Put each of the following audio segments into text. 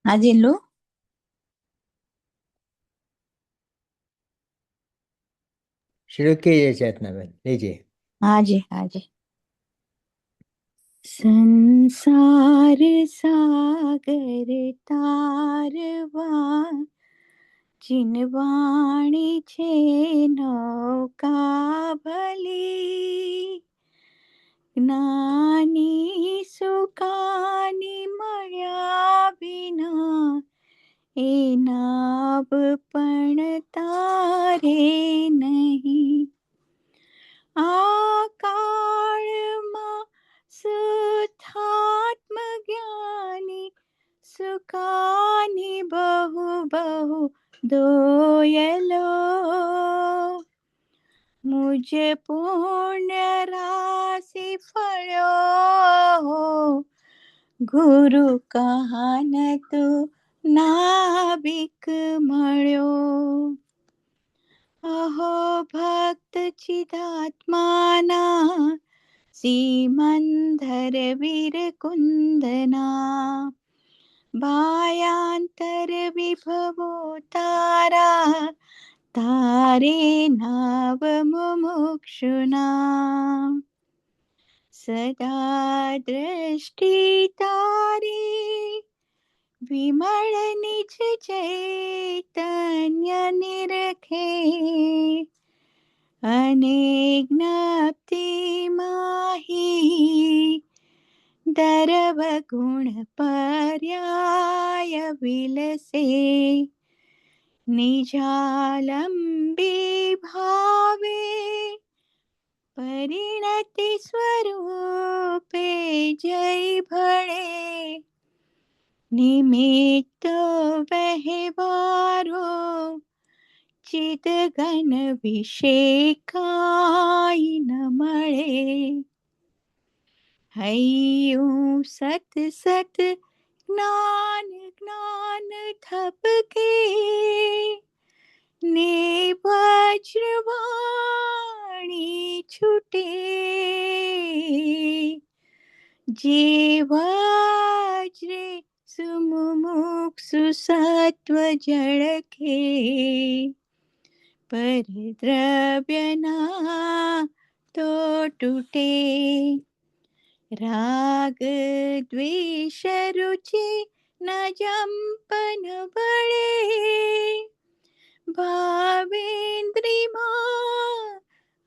हाँ जी लो। शुरू कीजिए चेतना बहन, लीजिए। हाँ जी हाँ जी। संसार सागर तारवा चिनवाणी छे नौका भली જ્ઞાની સુકાની મળ્યા વિના એ નાવ પણ તારે નહીં આ કાળમાં શુદ્ધાત્મ જ્ઞાની સુકાની બહુ બહુ દોયલો मुझ पुण्य राशि फलो गुरु कहान तू नाविक मळ्यो अहो भक्त चिदात्माना सीमंधर वीर कुंदना भायांतर विभवो तारा तारे नाव मुमुक्षुना सदा दृष्टि तारी विमल निज चैतन्य निरखे अनेक ज्ञप्ति माही दरव गुण पर्याय विलसे निजालंबी भावे परिणति स्वरूपे जय भळे निमित्त व्यवहारो चित घन विषेकाय न मळे हयु सत सत ज्ञान ज्ञान ठपके ने वज्रवाणी छूटे जे वज्रे सुमुमुक्षु सत्व जड़के पर द्रव्य ना तो टूटे राग द्वेष रुचि न जंपन बड़े भावेन्द्रिमा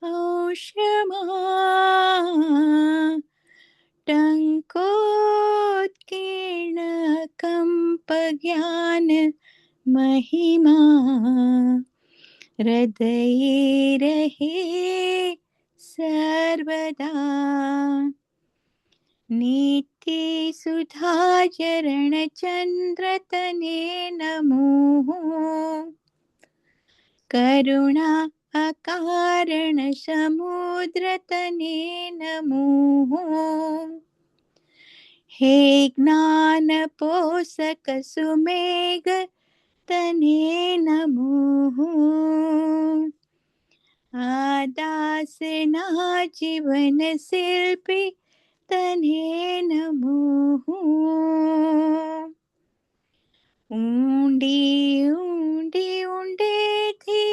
औषमा टंकोत्कीर्ण कंप ज्ञान महिमा हृदये रहे सर्वदा नित्य सुधा चरण चंद्र तने नमो करुणा अकारण समुद्र तने नमो हे ज्ञान पोषक सुमेघ तने नमो आदास ना जीवन शिल्पी तने नमो ऊंडी ऊंडी ऊंडे थी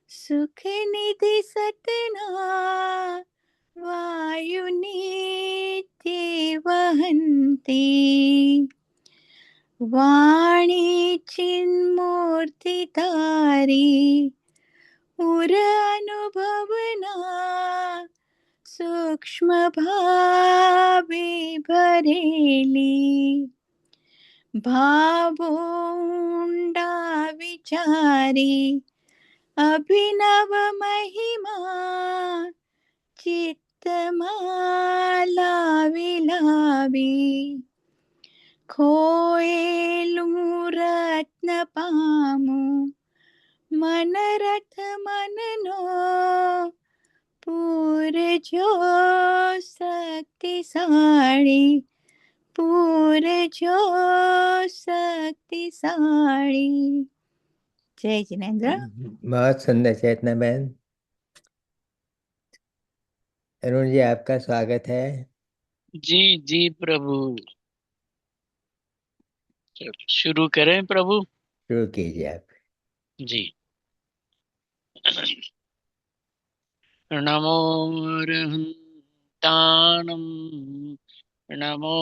सुख निधि सतना वायु नित्य वहंती वाणी चिन्मूर्ति तारी उर अनुभवना सूक्ष्म भावे भरेली भावोंडा विचारी अभिनव महिमा चित्तमाला विलावी खोएलूं रत्न पामू मनरथ मननो पूरजो शक्तिशाली पूरजो शक्तिशाली। जय जिनेन्द्र। बहुत सुंदर चेतना बहन। अरुण जी, आपका स्वागत है। जी जी प्रभु। चलो शुरू करें प्रभु शुरू कीजिए आप। जी। नमो रहताणं नमो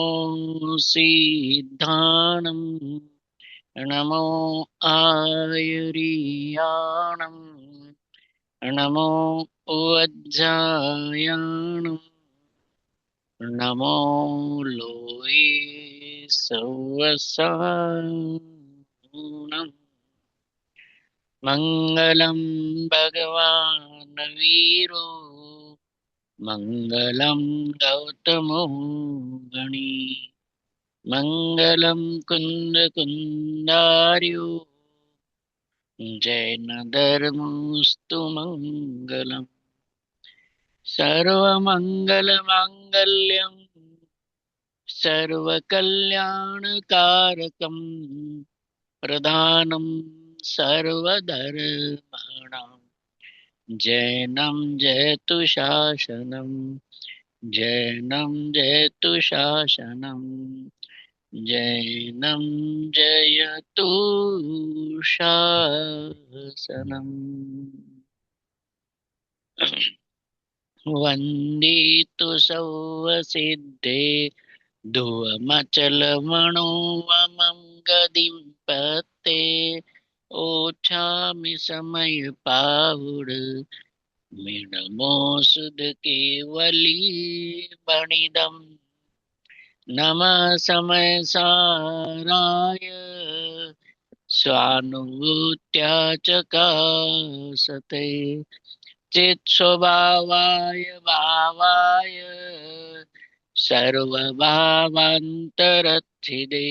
सिद्धाणं नमो आयुर्याणं नमो वज्जायाणं नमो लोये सवसानम् मङ्गलं भगवान् वीरो मङ्गलं गौतमो गणी मङ्गलं कुन्दकुन्दार्यो जैनधर्मोऽस्तु मङ्गलम् सर्वमङ्गलमाङ्गल्यं सर्वकल्याणकारकं प्रधानं सर्वधर्माणां जैनं जयतु शासनं जैनं जयतु शासनं जैनं जयतु शासनम् वन्दे तु सौवसिद्धे ध्रुवमचलमणो वमं गदिं पत्ते ओछामि समयपावुड मिणमोऽसुध केवली बणिदम् नमः समय साराय स्वानुभूत्या चकासते चित्स्वभावाय भावाय सर्वभावान्तरच्छिदे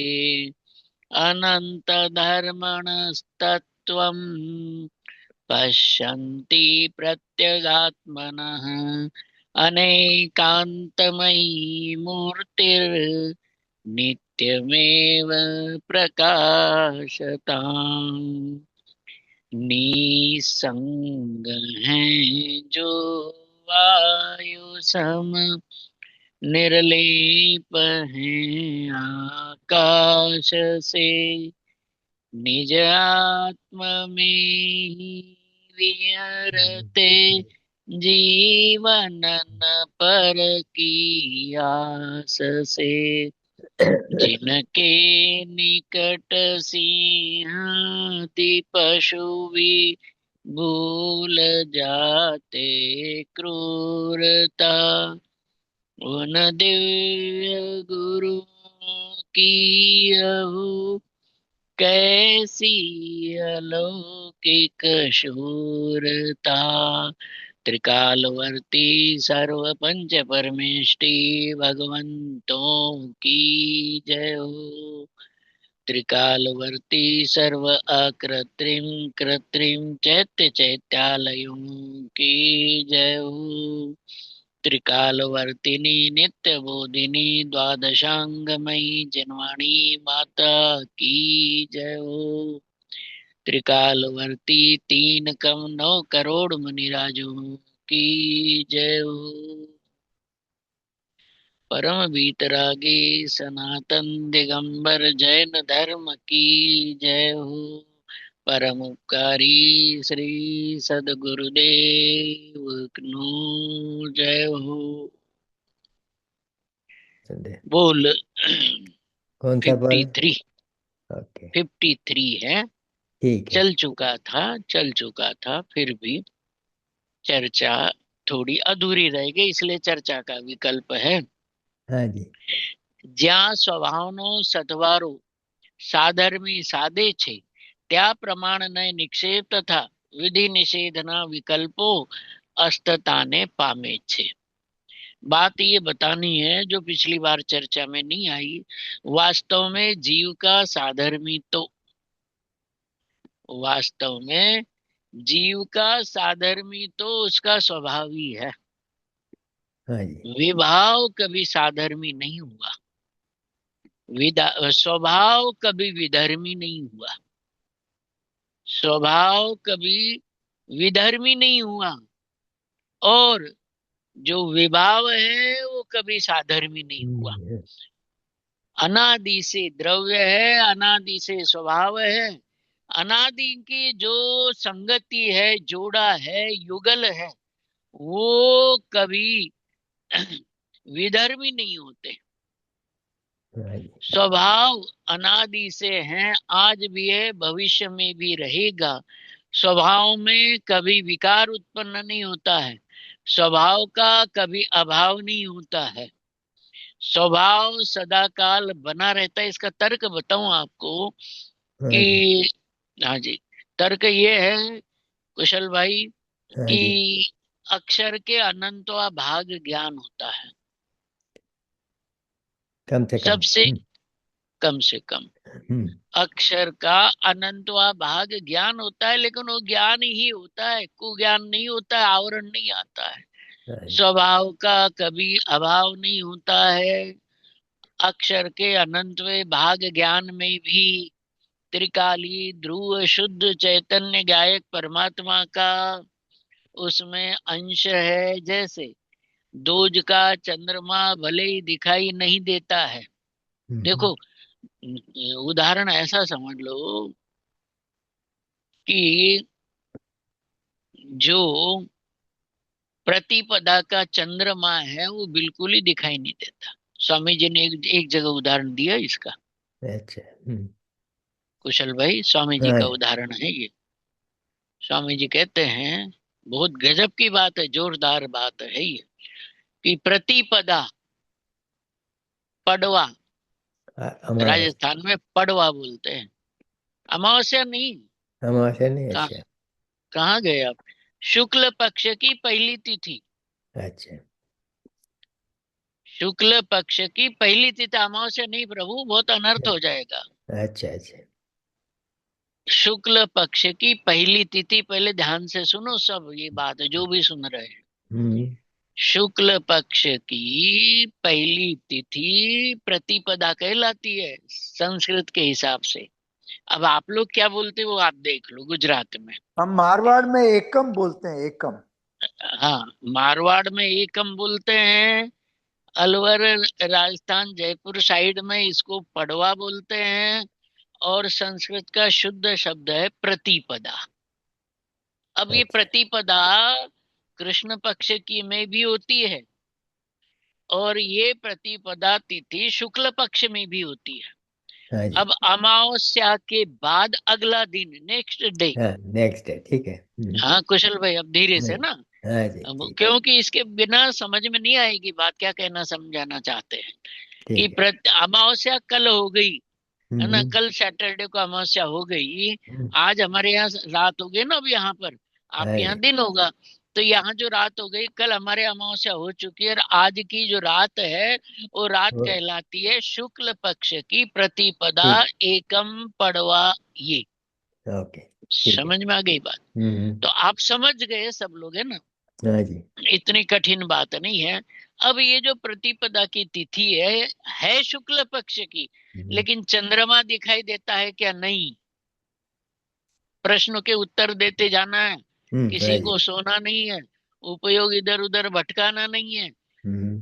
अनन्तधर्मणस्तत्त्वं पश्यन्ति प्रत्यगात्मनः अनेकान्तमयी मूर्तिर्नित्यमेव प्रकाशताम् निसंग है जो वायु सम निर्लेप है आकाश से निज आत्म में ही विहरते जीवन न पर की आस से जिनके निकट सिंहादि पशु भी भूल जाते क्रूरता उन दिव्य गुरु की अहु कैसी अलौकिक शूरता त्रिकालवर्ती सर्व पंच परमेष्टि भगवंतों की जय हो। त्रिकालवर्ती सर्व अकृत्रिम कृत्रिम चैत्य चैत्यालयों की जय हो। त्रिकालवर्तिनी नित्य बोधिनी द्वादशांगमयी जिनवाणी माता की जय हो। त्रिकालवर्ती 3 कम 9 करोड़ मुनिराजों की जय हो। परम वीतरागी सनातन दिगंबर जैन धर्म की जय हो। परम उपकारी श्री सदगुरुदेव नो जय हो। संदेह बोल कौन सा पद? 53 ओके 53 है। ठीक है। चल चुका था फिर भी चर्चा थोड़ी अधूरी रह गई, इसलिए चर्चा का विकल्प है। हाँ जी। જ્યાં સ્વભાવનો સથવારો સાધર્મી સાધે છે ત્યાં પ્રમાણને નિક્ષેપ તથા વિધિ નિષેધના વિકલ્પો અસ્તતાને પામે છે। बात ये बतानी है जो पिछली बार चर्चा में नहीं आई। वास्तव में जीव का साधर्मी तो वास्तव में जीव का साधर्मी तो उसका स्वभाव ही है। हाँ जी। विभाव कभी साधर्मी नहीं हुआ, स्वभाव कभी विधर्मी नहीं हुआ, स्वभाव कभी विधर्मी नहीं हुआ, और जो विभाव है वो कभी साधर्मी नहीं हुआ। अनादि से द्रव्य है, अनादि से स्वभाव है, अनादि की जो संगति है, जोड़ा है, युगल है, वो कभी विधर्मी नहीं होते। हाँ जी, स्वभाव अनादि से है, आज भी है, भविष्य में भी रहेगा। स्वभाव में कभी विकार उत्पन्न नहीं होता है, स्वभाव का कभी अभाव नहीं होता है, स्वभाव सदा काल बना रहता है। इसका तर्क बताऊं आपको हाँ जी, कि, हाँ जी, तर्क ये है कुशल भाई हाँ जी, कि अक्षर के अनंतवा भाग ज्ञान होता है, कम से कम। सबसे कम से कम हम्म, अक्षर का अनंतवा भाग ज्ञान होता है, लेकिन वो ज्ञान ही होता है, कुज्ञान नहीं होता है, आवरण नहीं आता है। हाँ जी, स्वभाव का कभी अभाव नहीं होता है। अक्षर के अनंतवे भाग ज्ञान में भी त्रिकाली ध्रुव शुद्ध चैतन्य गायक परमात्मा का उसमें अंश है। जैसे दूज का चंद्रमा भले ही दिखाई नहीं देता है, हम्म, देखो उदाहरण ऐसा समझ लो कि जो प्रतिपदा का चंद्रमा है वो बिल्कुल ही दिखाई नहीं देता। स्वामी जी ने एक जगह उदाहरण दिया इसका, अच्छा, कुशल भाई, स्वामी जी हाँ का जी, उदाहरण है ये। स्वामी जी कहते हैं, बहुत गजब की बात है, जोरदार बात है ये, कि प्रतिपदा, पड़वा, अमावस्या, राजस्थान में पड़वा बोलते हैं, अमावस्या नहीं। अमावस्या नहीं, कहाँ अच्छा, कहाँ गए आप? शुक्ल पक्ष की पहली तिथि, अच्छा, शुक्ल पक्ष की पहली तिथि, अमावस्या नहीं प्रभु, बहुत अनर्थ हो जाएगा। अच्छा, अच्छा, शुक्ल पक्ष की पहली तिथि, पहले ध्यान से सुनो सब ये बात, जो भी सुन रहे हैं। हम्म, शुक्ल पक्ष की पहली तिथि प्रतिपदा कहलाती है संस्कृत के हिसाब से। अब आप लोग क्या बोलते हो आप देख लो गुजरात में। हम मारवाड़ में एकम बोलते हैं, एकम। हाँ, मारवाड़ में एकम बोलते हैं, अलवर राजस्थान जयपुर साइड में इसको पड़वा बोलते हैं, और संस्कृत का शुद्ध शब्द है प्रतिपदा। अब ये अच्छा, प्रतिपदा कृष्ण पक्ष की में भी होती है, और ये प्रतिपदा तिथि शुक्ल पक्ष में भी होती है। हाँ जी, अब अमावस्या के बाद अगला दिन, नेक्स्ट डे। हाँ, नेक्स्ट है, ठीक है, हाँ कुशल भाई, अब धीरे से ना, हाँ जी, अब ठीक, क्योंकि इसके बिना समझ में नहीं आएगी बात, क्या कहना समझाना चाहते हैं कि ठीक है, अमावस्या कल हो गई, है ना, हम्म, कल सैटरडे को अमावस्या हो गई। हम्म, आज हमारे यहाँ रात हो गई ना, अब यहाँ पर हाँ आपके यहाँ जी, दिन होगा, तो यहाँ जो रात हो गई, कल हमारे अमावस्या हो चुकी है, और आज की जो रात है वो रात वो, कहलाती है शुक्ल पक्ष की प्रतिपदा ठीक, एकम पड़वा। ये ओके, ठीक है, समझ में आ गई बात? तो आप समझ गए सब लोग, है ना, हाँ जी, इतनी कठिन बात नहीं है। अब ये जो प्रतिपदा की तिथि है शुक्ल पक्ष की, हम्म, लेकिन चंद्रमा दिखाई देता है क्या? नहीं। प्रश्नों के उत्तर देते जाना है, हाँ किसी जी, को सोना नहीं है, उपयोग इधर उधर भटकाना नहीं है, हम्म,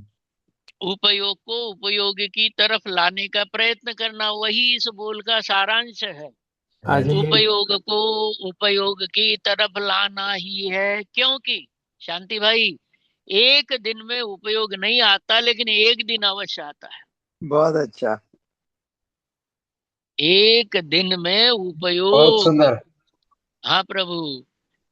उपयोग को उपयोग की तरफ लाने का प्रयत्न करना, वही इस बोल का सारांश है। हाँ जी, आज उपयोग को उपयोग की तरफ लाना ही है, क्योंकि शांति भाई, एक दिन में उपयोग नहीं आता, लेकिन एक दिन अवश्य आता है। बहुत अच्छा। एक दिन में बहुत उपयोग, सुंदर। हाँ प्रभु,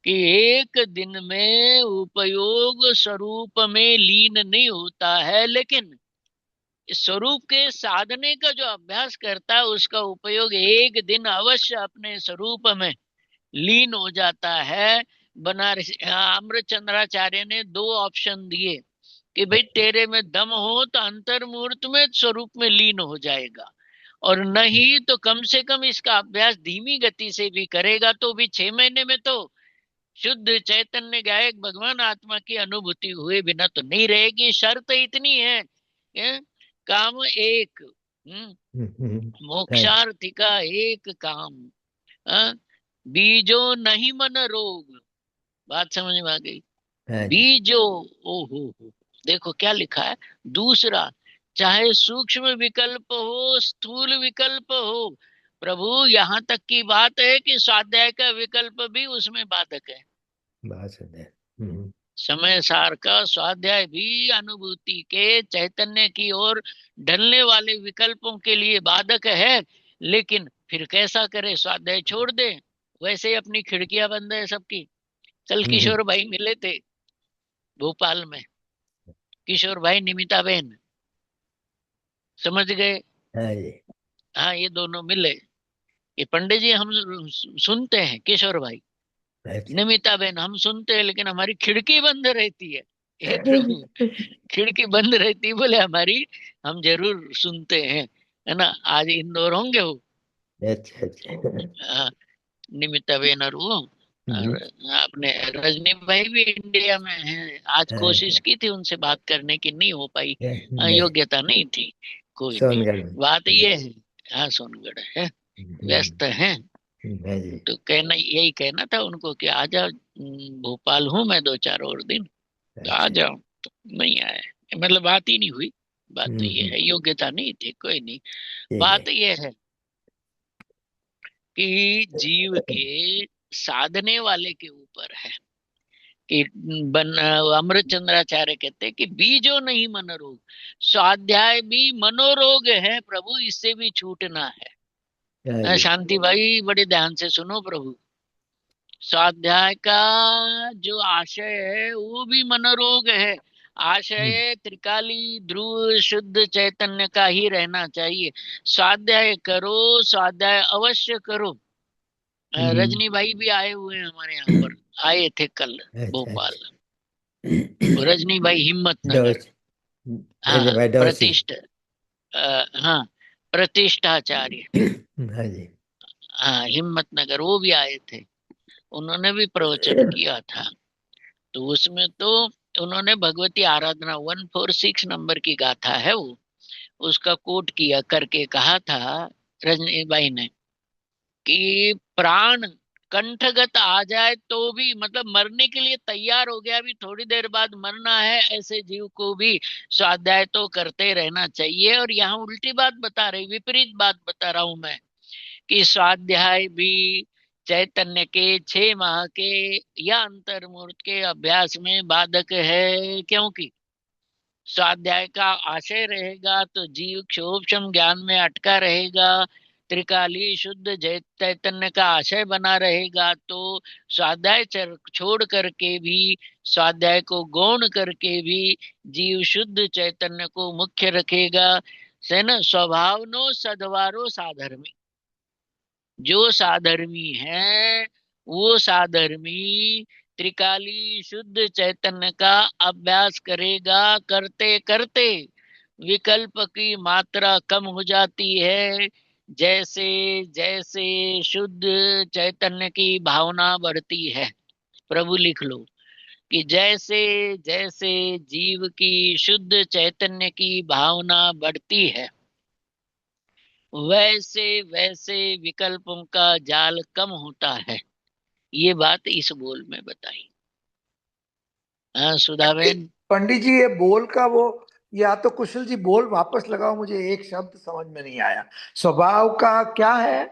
कि एक दिन में उपयोग स्वरूप में लीन नहीं होता है, लेकिन स्वरूप के साधने का जो अभ्यास करता है उसका उपयोग एक दिन अवश्य अपने स्वरूप में लीन हो जाता है। बनारस अमृतचंद्राचार्य ने दो ऑप्शन दिए कि भाई तेरे में दम हो तो अंतर्मूर्त में स्वरूप में लीन हो जाएगा, और नहीं तो कम से कम इसका अभ्यास धीमी गति से भी करेगा तो भी 6 महीने में तो शुद्ध चैतन्य गायक भगवान आत्मा की अनुभूति हुए बिना तो नहीं रहेगी। शर्त इतनी है, ये, काम एक, हाँ जी, मोक्षार्थी का एक काम, हाँ? बीजो नहीं मन रोग, बात समझ में आ गई? हाँ जी, बीजो, ओ हो, देखो क्या लिखा है दूसरा, चाहे सूक्ष्म विकल्प हो, स्थूल विकल्प हो। प्रभु यहाँ तक की बात है कि स्वाध्याय का विकल्प भी उसमें बाधक है। बहुत सुंदर। समय सार का स्वाध्याय भी अनुभूति के चैतन्य की ओर ढलने वाले विकल्पों के लिए बाधक है। लेकिन फिर कैसा करे, स्वाध्याय छोड़ दे। वैसे ही अपनी खिड़कियां बंद है सबकी। कल किशोर भाई मिले थे भोपाल में, किशोर भाई निमिता बहन, समझ गए। हाँ जी। हाँ, ये दोनों मिले। ये पंडित जी हम सुनते हैं, किशोर भाई अच्छा। निमिता बहन हम सुनते हैं, लेकिन हमारी खिड़की बंद रहती है। हे प्रभु, खिड़की बंद रहती, बोले हमारी, हम जरूर सुनते हैं, है ना। आज इंदौर होंगे वो, अच्छा अच्छा। निमिता बहन और वो। और अपने रजनी भाई भी इंडिया में हैं। आज कोशिश हाँ, की थी उनसे बात करने की, नहीं हो पाई, नहीं, योग्यता नहीं थी। कोई नहीं, सोनगढ़ में। बात ये है। हाँ, सोनगढ़ है, व्यस्त हैं। हाँ जी। तो कहना, यही कहना था उनको कि आ जाओ, भोपाल हूँ मैं 2-4 और दिन, तो आ अच्छा। जाओ। तो नहीं आए, मतलब बात ही नहीं हुई। बात तो ये हम्म, है, योग्यता नहीं थी, कोई नहीं। ठीक है। बात ये है कि जीव के साधने वाले के ऊपर है कि अमृत चंद्राचार्य कहते हैं कि बीजो नहीं मनोरोग, स्वाध्याय भी मनोरोग है प्रभु, इससे भी छूटना है। हाँ जी। शांति भाई बड़े ध्यान से सुनो प्रभु, स्वाध्याय का जो आशय है वो भी मनोरोग है। आशय त्रिकाली ध्रुव शुद्ध चैतन्य का ही रहना चाहिए। स्वाध्याय करो, स्वाध्याय अवश्य करो। रजनी भाई भी आए हुए हैं हमारे यहाँ पर, आए थे कल अच्छा भोपाल। अच्छा। रजनी भाई हिम्मत नगर। डोज। हाँ, भाई डोसी। हाँ, प्रतिष्ठाचार्य। हाँ जी। हाँ, हिम्मत नगर वो भी आए थे, उन्होंने भी प्रवचन किया था। तो उसमें तो उन्होंने भगवती आराधना 146 नंबर की गाथा है वो, उसका कोट किया करके कहा था रजनी बाई ने कि प्राण कंठगत आ जाए तो भी, मतलब मरने के लिए तैयार हो गया, अभी थोड़ी देर बाद मरना है, ऐसे जीव को भी स्वाध्याय तो करते रहना चाहिए। और यहाँ उल्टी बात बता रही, विपरीत बात बता रहा हूं मैं, कि स्वाध्याय भी चैतन्य के 6 माह के या अंतर्मूर्त के अभ्यास में बाधक है। क्योंकि स्वाध्याय का आशय रहेगा तो जीव क्षोभक्षम ज्ञान में अटका रहेगा। त्रिकाली शुद्ध चैतन्य का आशय बना रहेगा तो स्वाध्याय छोड़ करके भी, स्वाध्याय को गौण करके भी जीव शुद्ध चैतन्य को मुख्य रखेगा। से न स्वभाव नो सद्वारो साधर्मी, जो साधर्मी है वो साधर्मी त्रिकाली शुद्ध चैतन्य का अभ्यास करेगा। करते करते विकल्प की मात्रा कम हो जाती है। जैसे जैसे शुद्ध चैतन्य की भावना बढ़ती है, प्रभु लिख लो कि जैसे जैसे जीव की शुद्ध चैतन्य की भावना बढ़ती है, वैसे वैसे विकल्पों का जाल कम होता है। ये बात इस बोल में बताई। हाँ सुधाबेन। पंडित जी, ये बोल का वो, या तो कुशल जी बोल वापस लगाओ, मुझे एक शब्द समझ में नहीं आया। स्वभाव का क्या है?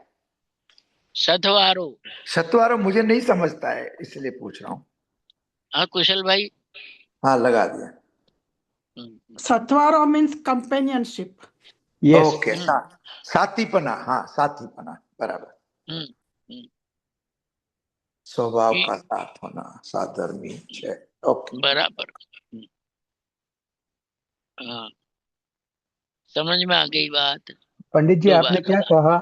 सथवारो। सत्वारो मुझे नहीं समझता है, इसलिए पूछ रहा हूँ। हाँ कुशल भाई। हाँ, लगा दिया। Satvara means companionship. Yes. Okay, साथीपना, हाँ साथीपना, बराबर। हम्म, हम्म, स्वभाव कि का साथ होना, साधर्मी है। ओके। बराबर। हाँ, समझ में आ गई बात। पंडित जी, आपने दोबारा क्या कहा?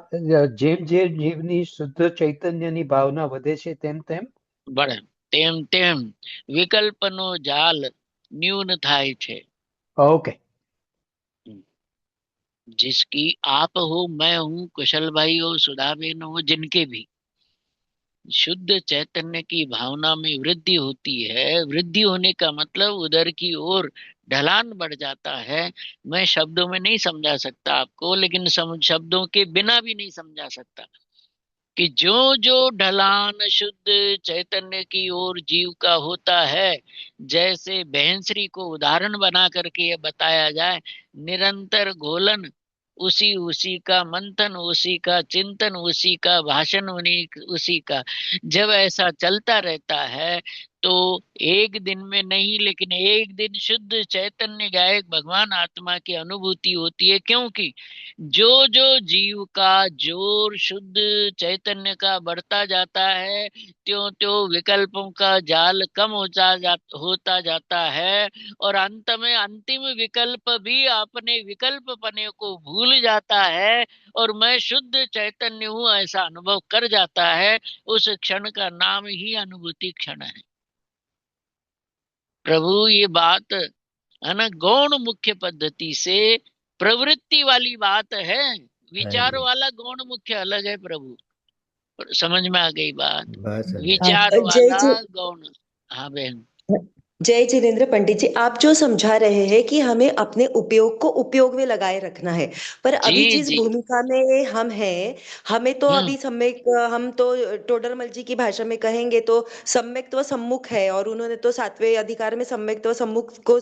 જેમ જેમ જીવની શુદ્ધ ચૈતન્યની ભાવના વધે છે તેમ તેમ बढ़े तेम तेम विकल्पनो जाल न्यून થાય છે। ઓકે। जिसकी आप हो, मैं हूँ, कुशल भाई हो, सुधाबेन हो, जिनके भी शुद्ध चैतन्य की भावना में वृद्धि होती है, वृद्धि होने का मतलब उधर की ओर ढलान बढ़ जाता है। मैं शब्दों में नहीं समझा सकता आपको, लेकिन शब्दों के बिना भी नहीं समझा सकता। कि जो जो ढलान शुद्ध चैतन्य की ओर जीव का होता है, जैसे बहनश्री को उदाहरण बना करके ये बताया जाए, निरंतर घोलन, उसी उसी का मंथन, उसी का चिंतन, उसी का भाषण, उसी का, जब ऐसा चलता रहता है तो एक दिन में नहीं लेकिन एक दिन शुद्ध चैतन्य गायक भगवान आत्मा की अनुभूति होती है। क्योंकि जो जो जीव का जोर शुद्ध चैतन्य का बढ़ता जाता है, त्यों त्यों विकल्पों का जाल कम होता जाता है, और अंत में अंतिम विकल्प भी अपने विकल्प पने को भूल जाता है और मैं शुद्ध चैतन्य हूँ ऐसा अनुभव कर जाता है। उस क्षण का नाम ही अनुभूति क्षण है। प्रभु ये बात है ना, गौण मुख्य पद्धति से प्रवृत्ति वाली बात है, विचार वाला गौण मुख्य अलग है प्रभु। समझ में आ गई बात? बस विचार जय वाला जी, गौण। हाँ बहन। जय जिनेन्द्र पंडित जी, आप जो समझा रहे हैं कि हमें अपने उपयोग को उपयोग में लगाए रखना है, पर अभी जी जिस जी। भूमिका में हम हैं, हमें तो हम्म। अभी सम्यक, हम तो टोडरमल जी की भाषा में कहेंगे तो सम्यक्त्व सम्मुख है, और उन्होंने तो 7वें अधिकार में सम्यक्त्व सम्मुख को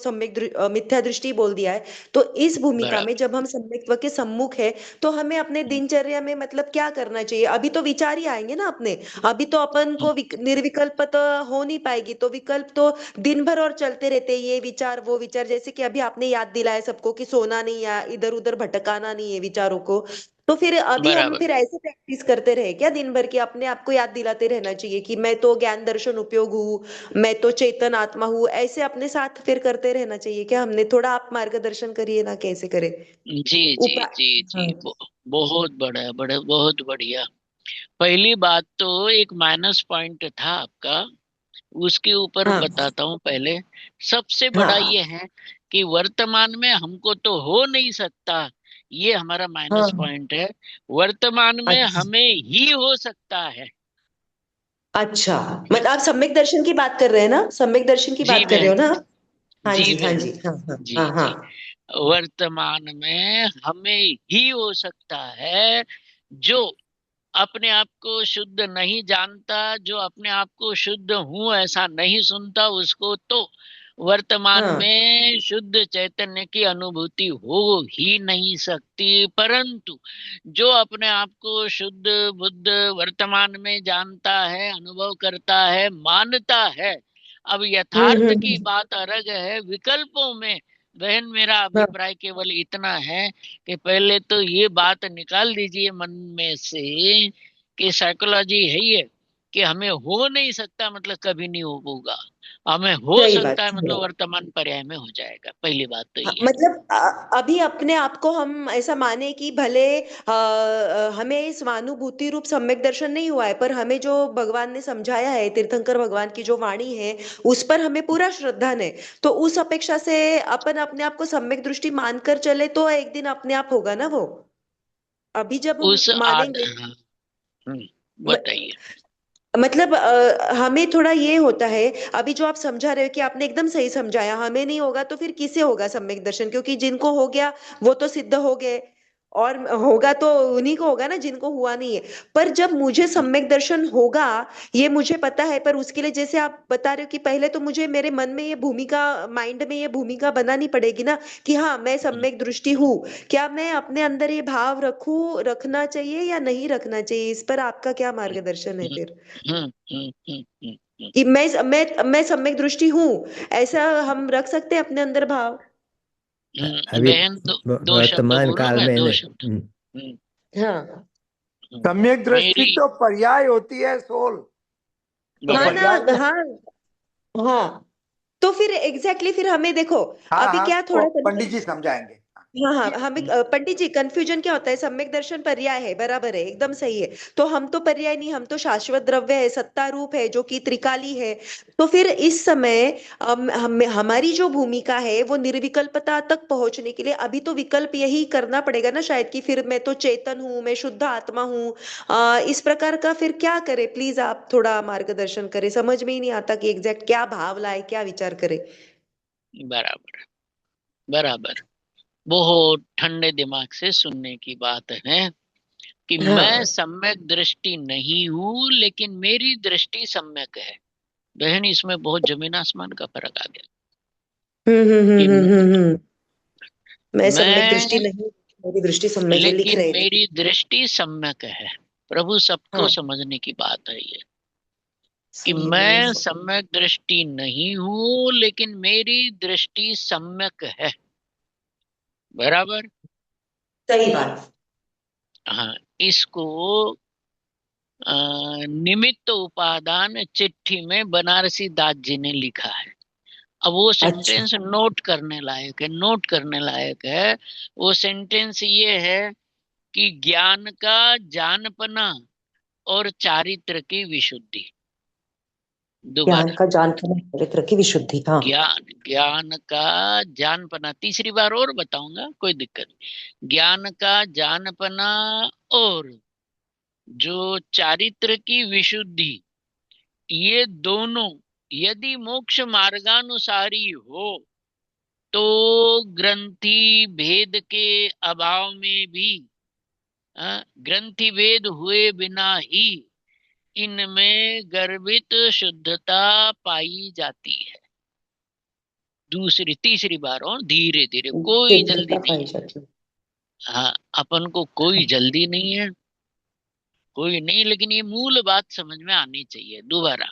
मिथ्या दृष्टि बोल दिया है। तो इस भूमिका में बराबर। जब हम सम्यक्त्व के सम्मुख है, तो हमें अपने दिनचर्या में मतलब क्या करना चाहिए? अभी तो विचार ही आएंगे ना अपने, अभी तो अपन को निर्विकल्प तो हो नहीं पाएगी, तो विकल्प तो दिन भर और चलते रहते हैं, ये विचार वो विचार, जैसे कि अभी आपने याद दिलाया सबको कि सोना नहीं या इधर उधर भटकाना नहीं है विचारों को। तो फिर अभी हम बराबर। फिर ऐसे प्रैक्टिस करते रहे क्या दिन भर की? अपने आप को याद दिलाते रहना चाहिए कि मैं तो ज्ञान दर्शन उपयोग हूँ, मैं तो चेतन आत्मा हूँ, ऐसे अपने साथ फिर करते रहना चाहिए क्या? हमने थोड़ा आप मार्गदर्शन करिए ना, कैसे करें जी जी उपाय? जी हाँ जी। बहुत बड़ा बड़ा, बहुत बढ़िया। पहली बात तो एक माइनस पॉइंट था आपका, उसके ऊपर हाँ बताता हूँ पहले। सबसे बड़ा हाँ ये है कि वर्तमान में हमको तो हो नहीं सकता, ये हमारा हाँ। माइनस पॉइंट है। वर्तमान में अच्छा हमें ही हो सकता है। अच्छा, मतलब आप सम्यक दर्शन की बात कर रहे हैं ना? सम्यक दर्शन की जी बात कर रहे हो बहन। ना? हाँ जी जी हाँ बहन। जी हाँ हाँ जी हाँ हाँ। जी। वर्तमान में हमें ही हो सकता है, जो अपने आप को शुद्ध नहीं जानता, जो अपने आप को शुद्ध हूं ऐसा नहीं सुनता, उसको तो वर्तमान हाँ में शुद्ध चैतन्य की अनुभूति हो ही नहीं सकती। परंतु जो अपने आप को शुद्ध बुद्ध वर्तमान में जानता है, अनुभव करता है, मानता है। अब यथार्थ की हम्म। बात अलग है, विकल्पों में बहन मेरा हाँ अभिप्राय केवल इतना है कि पहले तो ये बात निकाल दीजिए मन में से कि साइकोलॉजी है ये कि हमें हो नहीं सकता मतलब कभी नहीं होगा, हमें हो सही बात सकता है सही मतलब बात। वर्तमान पर्याय में हो जाएगा। पहली बात तो हाँ, ये। मतलब अभी अपने आप को हम ऐसा माने कि भले हमें इस स्वानुभूति रूप सम्यक दर्शन नहीं हुआ है, पर हमें जो भगवान ने समझाया है, तीर्थंकर भगवान की जो वाणी है, उस पर हमें पूरा श्रद्धा है। तो उस अपेक्षा से अपन अपने आप को सम्यक दृष्टि मानकर चले तो एक दिन अपने आप होगा ना वो। अभी जब हम उस मानेंगे, हाँ, बताइए। मतलब हमें थोड़ा ये होता है, अभी जो आप समझा रहे हो कि आपने एकदम सही समझाया, हमें नहीं होगा तो फिर किसे होगा सम्यक दर्शन? क्योंकि जिनको हो गया वो तो सिद्ध हो गए, और होगा तो उन्हीं को होगा ना जिनको हुआ नहीं है। पर जब मुझे सम्यक दर्शन होगा, ये मुझे पता है, पर उसके लिए जैसे आप बता रहे हो कि पहले तो मुझे मेरे मन में ये भूमिका, माइंड में ये भूमिका बनानी पड़ेगी ना कि हाँ मैं सम्यक दृष्टि हूँ। क्या मैं अपने अंदर ये भाव रखूं, रखना चाहिए या नहीं रखना चाहिए? इस पर आपका क्या मार्गदर्शन है हम्म फिर? हम्म हम्म हम्म हम्म, हम्म। कि मैं सम्यक दृष्टि हूँ, ऐसा हम रख सकते हैं अपने अंदर भाव? अभी बहन दो शब्द वर्तमान बोलूं काल मैं, में दो न, शब्द। हम्म, हाँ सम्यक दृष्टि मेरी। तो पर्याय होती है सोल, तो हाँ बराबर। ना, पर्याय में। हाँ हाँ। तो फिर एग्जैक्टली फिर हमें देखो, हाँ अभी हाँ, क्या वो थोड़ा पंडित जी समझाएंगे। हाँ हाँ, हमें पंडित जी कंफ्यूजन क्या होता है? सम्यक दर्शन पर्याय है, बराबर है, एकदम सही है। तो हम तो पर्याय नहीं, हम तो शाश्वत द्रव्य है, सत्ता रूप है, जो कि त्रिकाली है। तो फिर इस समय हमारी जो भूमिका है वो निर्विकल्पता तक पहुंचने के लिए अभी तो विकल्प यही करना पड़ेगा ना शायद, कि फिर मैं तो चेतन हूँ, मैं शुद्ध आत्मा हूँ। इस प्रकार का फिर क्या करे? प्लीज आप थोड़ा मार्गदर्शन करें, समझ में ही नहीं आता कि एग्जैक्ट क्या भाव लाए, क्या विचार करे। बराबर। बराबर। बहुत ठंडे दिमाग से सुनने की बात है। कि हाँ। मैं सम्यक दृष्टि नहीं हूं लेकिन मेरी दृष्टि सम्यक है। बहन, इसमें बहुत जमीन आसमान का फर्क आ गया कि मैं सम्यक दृष्टि मैं, नहीं, मेरी दृष्टि सम्यक है, लिख लेकिन रहे थे। मेरी दृष्टि सम्यक है। प्रभु, सबको हाँ, समझने की बात है ये, कि सही में मैं सम्यक दृष्टि नहीं हूं लेकिन मेरी दृष्टि सम्यक है। बराबर। सही बात। हाँ, इसको निमित्त उपादान चिट्ठी में बनारसी दास जी ने लिखा है। अब वो अच्छा, सेंटेंस नोट करने लायक है, नोट करने लायक है। वो सेंटेंस ये है कि ज्ञान का जानपना और चारित्र की विशुद्धि। ज्ञान दोबारा, का जानपना, चरित्र की विशुद्धि। हाँ, ज्ञान का जानपना, तीसरी बार और बताऊंगा, कोई दिक्कत नहीं। ज्ञान का जानपना और जो चारित्र की विशुद्धि, ये दोनों यदि मोक्ष मार्गानुसारी हो तो ग्रंथि भेद के अभाव में भी, ग्रंथि भेद हुए बिना ही इनमें गर्भित शुद्धता पाई जाती है। तीसरी बार, और धीरे धीरे, कोई जल्दी शुद्धता नहीं पाई है। जाती है। हाँ, अपन को कोई जल्दी नहीं है, कोई नहीं, लेकिन ये मूल बात समझ में आनी चाहिए। दोबारा,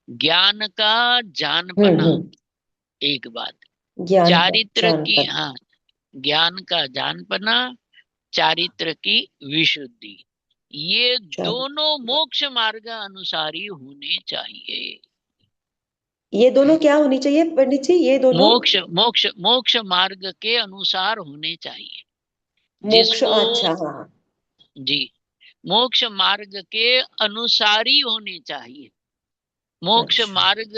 ज्ञान का जानपना हम्म। एक बात, ज्ञान का चारित्र की, जानपना। हाँ, ज्ञान का जानपना, चारित्र की विशुद्धि, ये चल, दोनों मोक्ष मार्ग अनुसारी होने चाहिए। ये दोनों क्या होनी चाहिए पंडित जी? ये दोनों मोक्ष मोक्ष मोक्ष मार्ग के अनुसार होने चाहिए। मोक्ष, जिसको, अच्छा, हाँ। जी, मोक्ष मार्ग के अनुसारी होने चाहिए, मोक्ष अच्छा। मार्ग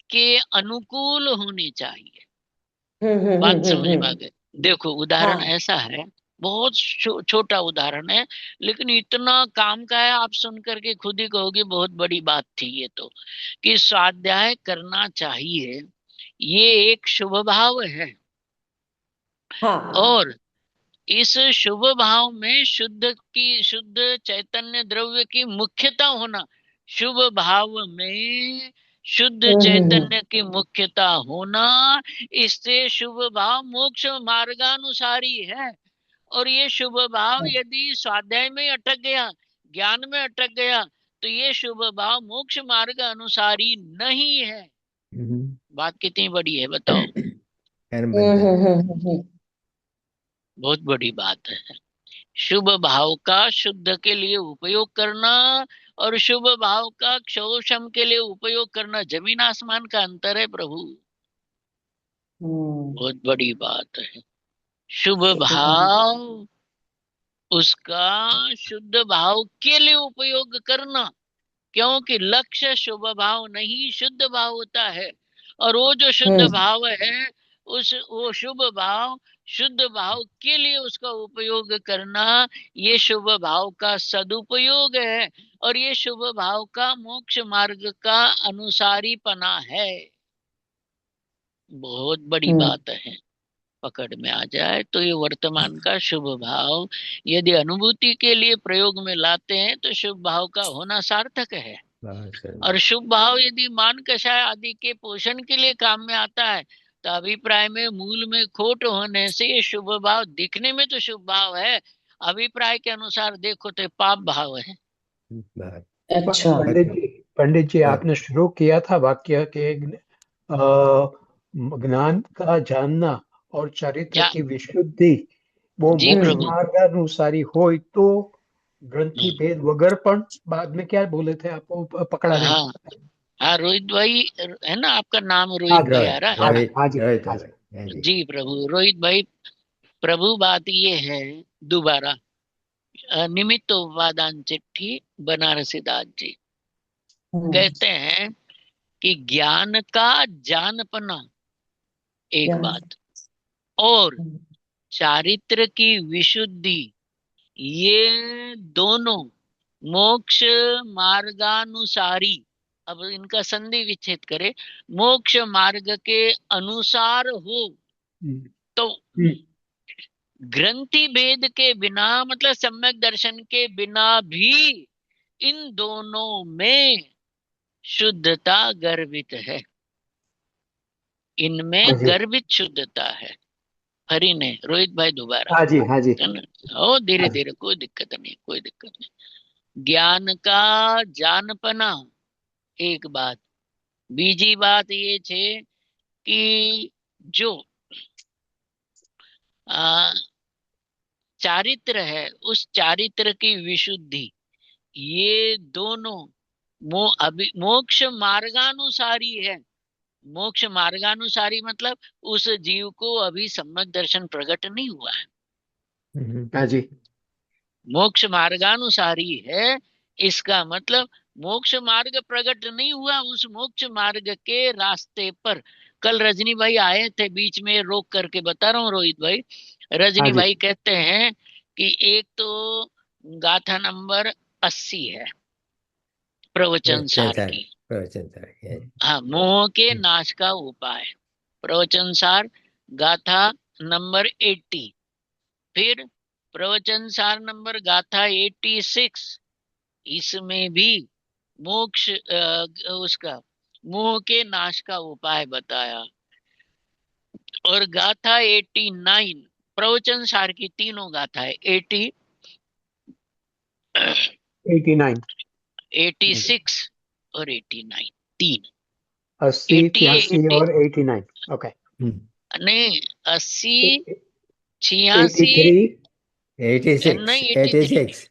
के अनुकूल होने चाहिए। बात समझ में आ हम्म। गई? देखो, उदाहरण हाँ, ऐसा है, बहुत छोटा उदाहरण है, लेकिन इतना काम का है, आप सुन करके खुद ही कहोगे बहुत बड़ी बात थी ये तो, कि स्वाध्याय करना चाहिए, ये एक शुभ भाव है। हाँ। और इस शुभ भाव में शुद्ध चैतन्य द्रव्य की मुख्यता होना, शुभ भाव में शुद्ध हम्म। चैतन्य की मुख्यता होना, इससे शुभ भाव मोक्ष मार्गानुसारी है। और ये शुभ भाव यदि स्वाध्याय में अटक गया, ज्ञान में अटक गया, तो ये शुभ भाव मोक्ष मार्ग अनुसारी नहीं है। हम्म। बात कितनी बड़ी है बताओ? कर्म बंधन। बहुत बड़ी बात है। शुभ भाव का शुद्ध के लिए उपयोग करना और शुभ भाव का क्षोषम के लिए उपयोग करना, जमीन आसमान का अंतर है प्रभु। बहुत बड़ी बात है। शुभ भाव, उसका शुद्ध भाव के लिए उपयोग करना, क्योंकि लक्ष्य शुभ भाव नहीं शुद्ध भाव होता है। और वो जो शुद्ध भाव है, वो शुभ भाव, शुद्ध भाव के लिए उसका उपयोग करना, ये शुभ भाव का सदुपयोग है। और ये शुभ भाव का मोक्ष मार्ग का अनुसारीपना है। बहुत बड़ी बात है। पकड़ में आ जाए तो ये वर्तमान का शुभ भाव यदि अनुभूति के लिए प्रयोग में लाते हैं तो शुभ भाव का होना सार्थक है। और शुभ भाव यदि मान कषाय आदि के पोषण के लिए काम में आता है, तो अभिप्राय में मूल में खोट होने से ये शुभ भाव दिखने में तो शुभ भाव है, अभिप्राय के अनुसार देखो तो पाप भाव है। अच्छा। पंडित जी, आपने शुरू किया था वाक्य के ज्ञान का जानना और चरित्र की विशुद्धि वो जी मोक्ष प्रभु। मार्गानुसारी हो तो ग्रंथि भेद वगैरह, पण बाद में क्या बोले थे, आपको पकड़ा नहीं। हाँ हाँ, रोहित भाई है ना, आपका नाम हाँ रोहित भाई जी, आ रहा है। हाँ जी, रोहित हाँ जी, रोहित हाँ जी। हाँ जी। जी प्रभु, रोहित भाई। प्रभु, बात ये है, दोबारा, निमित्त उपादान चिट्ठी, बनारसी दास जी कहते हैं कि ज्ञान का जानपना एक बात, और चारित्र की विशुद्धि, ये दोनों मोक्ष मार्गानुसारी। अब इनका संधि विच्छेद करे, मोक्ष मार्ग के अनुसार हो तो ग्रंथि भेद के बिना मतलब सम्यक दर्शन के बिना भी इन दोनों में शुद्धता गर्भित है, इनमें हाँ जी गर्भित शुद्धता है। हरि ने रोहित भाई दोबारा, हाँ जी हाँ जी है ना? ओ धीरे हाँ जी धीरे, कोई दिक्कत नहीं, कोई दिक्कत नहीं। ज्ञान का जानपना एक बात, बीजी बात ये छे कि जो आ, चारित्र है उस चारित्र की विशुद्धि, ये दोनों अभी मोक्ष मार्गानुसारी है। मोक्ष मार्गानुसारी मतलब उस जीव को अभी सम्यक दर्शन प्रकट नहीं हुआ है, हाँ जी मोक्ष मार्गानुसारी है। इसका मतलब मोक्ष मार्ग प्रकट नहीं हुआ, उस मोक्ष मार्ग के रास्ते पर कल रजनी भाई आए थे, बीच में रोक करके बता रहा हूँ रोहित भाई। हाँ रजनी जी भाई कहते हैं कि एक तो गाथा नंबर 80 है प्रवचन सार प्रवचन की, प्रवचन है। हाँ, मोह के नाश का उपाय, प्रवचन सार गाथा नंबर 80। फिर प्रवचन सार नंबर गाथा 86, इसमें भी मोक्ष उसका मोह के नाश का उपाय बताया। और गाथा 89 प्रवचन सार की तीनों गाथाएं 80, 89 86 और 89, तीन 80 80 83 80 और 89 ओके नहीं 80 86 83 नहीं 86 83 86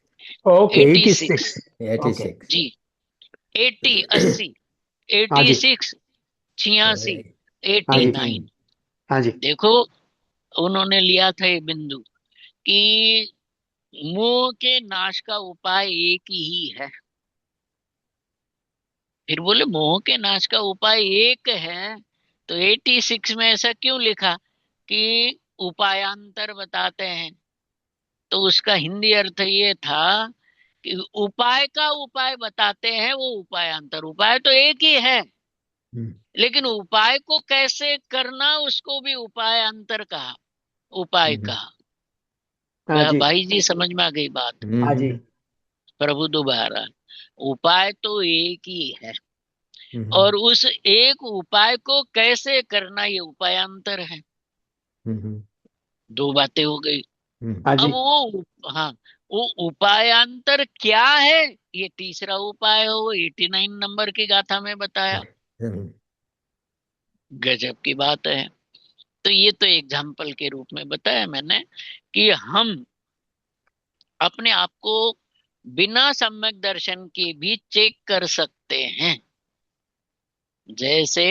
ओके 86 86 ओके 86 जी, 80 80 हाँ जी 86 86 हाँ जी 89। हाँ जी देखो उन्होंने लिया था ये बिंदु कि मोह के नाश का उपाय एक ही है। फिर बोले मोह के नाश का उपाय एक है, तो 86 में ऐसा क्यों लिखा कि उपायांतर बताते हैं? तो उसका हिंदी अर्थ ये था कि उपाय का उपाय बताते हैं, वो उपायांतर। उपाय तो एक ही है, लेकिन उपाय को कैसे करना उसको भी उपायांतर कहा, उपाय कहा। हाँ जी भाई जी समझ में आ गई बात? हाँ जी प्रभु दोबारा, उपाय तो एक ही है और उस एक उपाय को कैसे करना ये उपायांतर है। दो बातें हो गई। हाँ अब जी वो, हाँ, वो उपायांतर क्या है, ये तीसरा उपाय हो, वो 89 नंबर की गाथा में बताया। गजब की बात है। तो ये तो एग्जाम्पल के रूप में बताया मैंने कि हम अपने आप को बिना सम्यक दर्शन के भी चेक कर सकते हैं। जैसे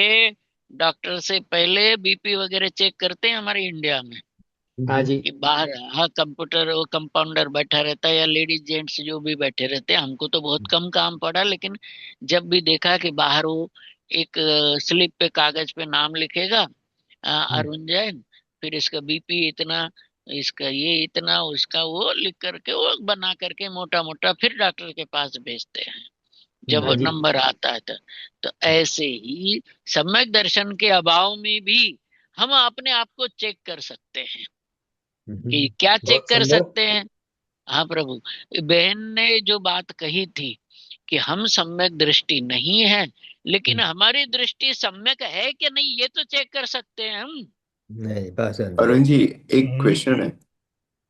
डॉक्टर से पहले बीपी वगैरह चेक करते हैं हमारे इंडिया में, हाँ जी कि बाहर, हाँ, कंप्यूटर वो कंपाउंडर बैठा रहता है या लेडीज जेंट्स जो भी बैठे रहते हैं। हमको तो बहुत कम काम पड़ा, लेकिन जब भी देखा कि बाहर वो एक स्लिप पे कागज पे नाम लिखेगा, अरुण जैन, फिर इसका बीपी इतना, इसका ये इतना, उसका वो लिख करके वो बना करके मोटा मोटा फिर डॉक्टर के पास भेजते हैं जब हाँ जी नंबर आता है। तो ऐसे ही सम्यक दर्शन के अभाव में भी हम अपने आप को चेक कर सकते हैं। कि क्या चेक बहुत कर सुंदर सकते हैं? हाँ प्रभु, बहन ने जो बात कही थी कि हम सम्यक दृष्टि नहीं है, लेकिन हमारी दृष्टि सम्यक है कि नहीं ये तो चेक कर सकते हैं हम। नहीं, बहुत सुंदर। अरुण जी, एक क्वेश्चन है।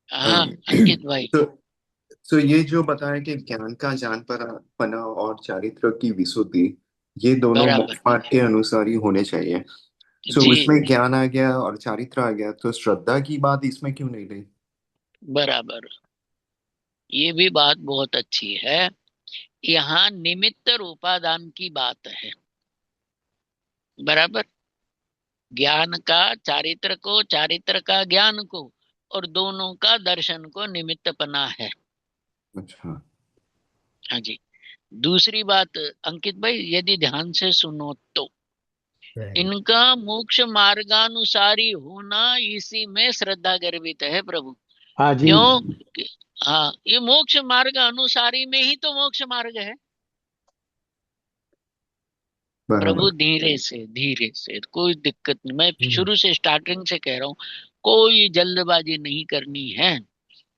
हाँ अंकित भाई। तो ये जो बताया कि ज्ञान का जानपना और चारित्र की विशुद्धि, ये दोनों बराबर मोक्ष मार्ग के अनुसार ही होने चाहिए। जी, इसमें ज्ञान आ गया और चारित्र आ गया, तो श्रद्धा की बात इसमें क्यों नहीं रही? बराबर, ये भी बात बहुत अच्छी है। यहाँ निमित्त रूपादान की बात है। बराबर, ज्ञान का चारित्र को, चारित्र का ज्ञान को, और दोनों का दर्शन को निमित्त पना है। अच्छा। हाँ जी। दूसरी बात अंकित भाई, यदि ध्यान से सुनो तो इनका मोक्ष मार्गानुसारी होना इसी में श्रद्धा गर्भित है प्रभु। हाँ जी क्यों? हाँ, ये मोक्ष मार्ग अनुसारी में ही तो मोक्ष मार्ग है। प्रभु बराबर। धीरे से कोई दिक्कत नहीं, मैं शुरू से स्टार्टिंग से कह रहा हूँ, कोई जल्दबाजी नहीं करनी है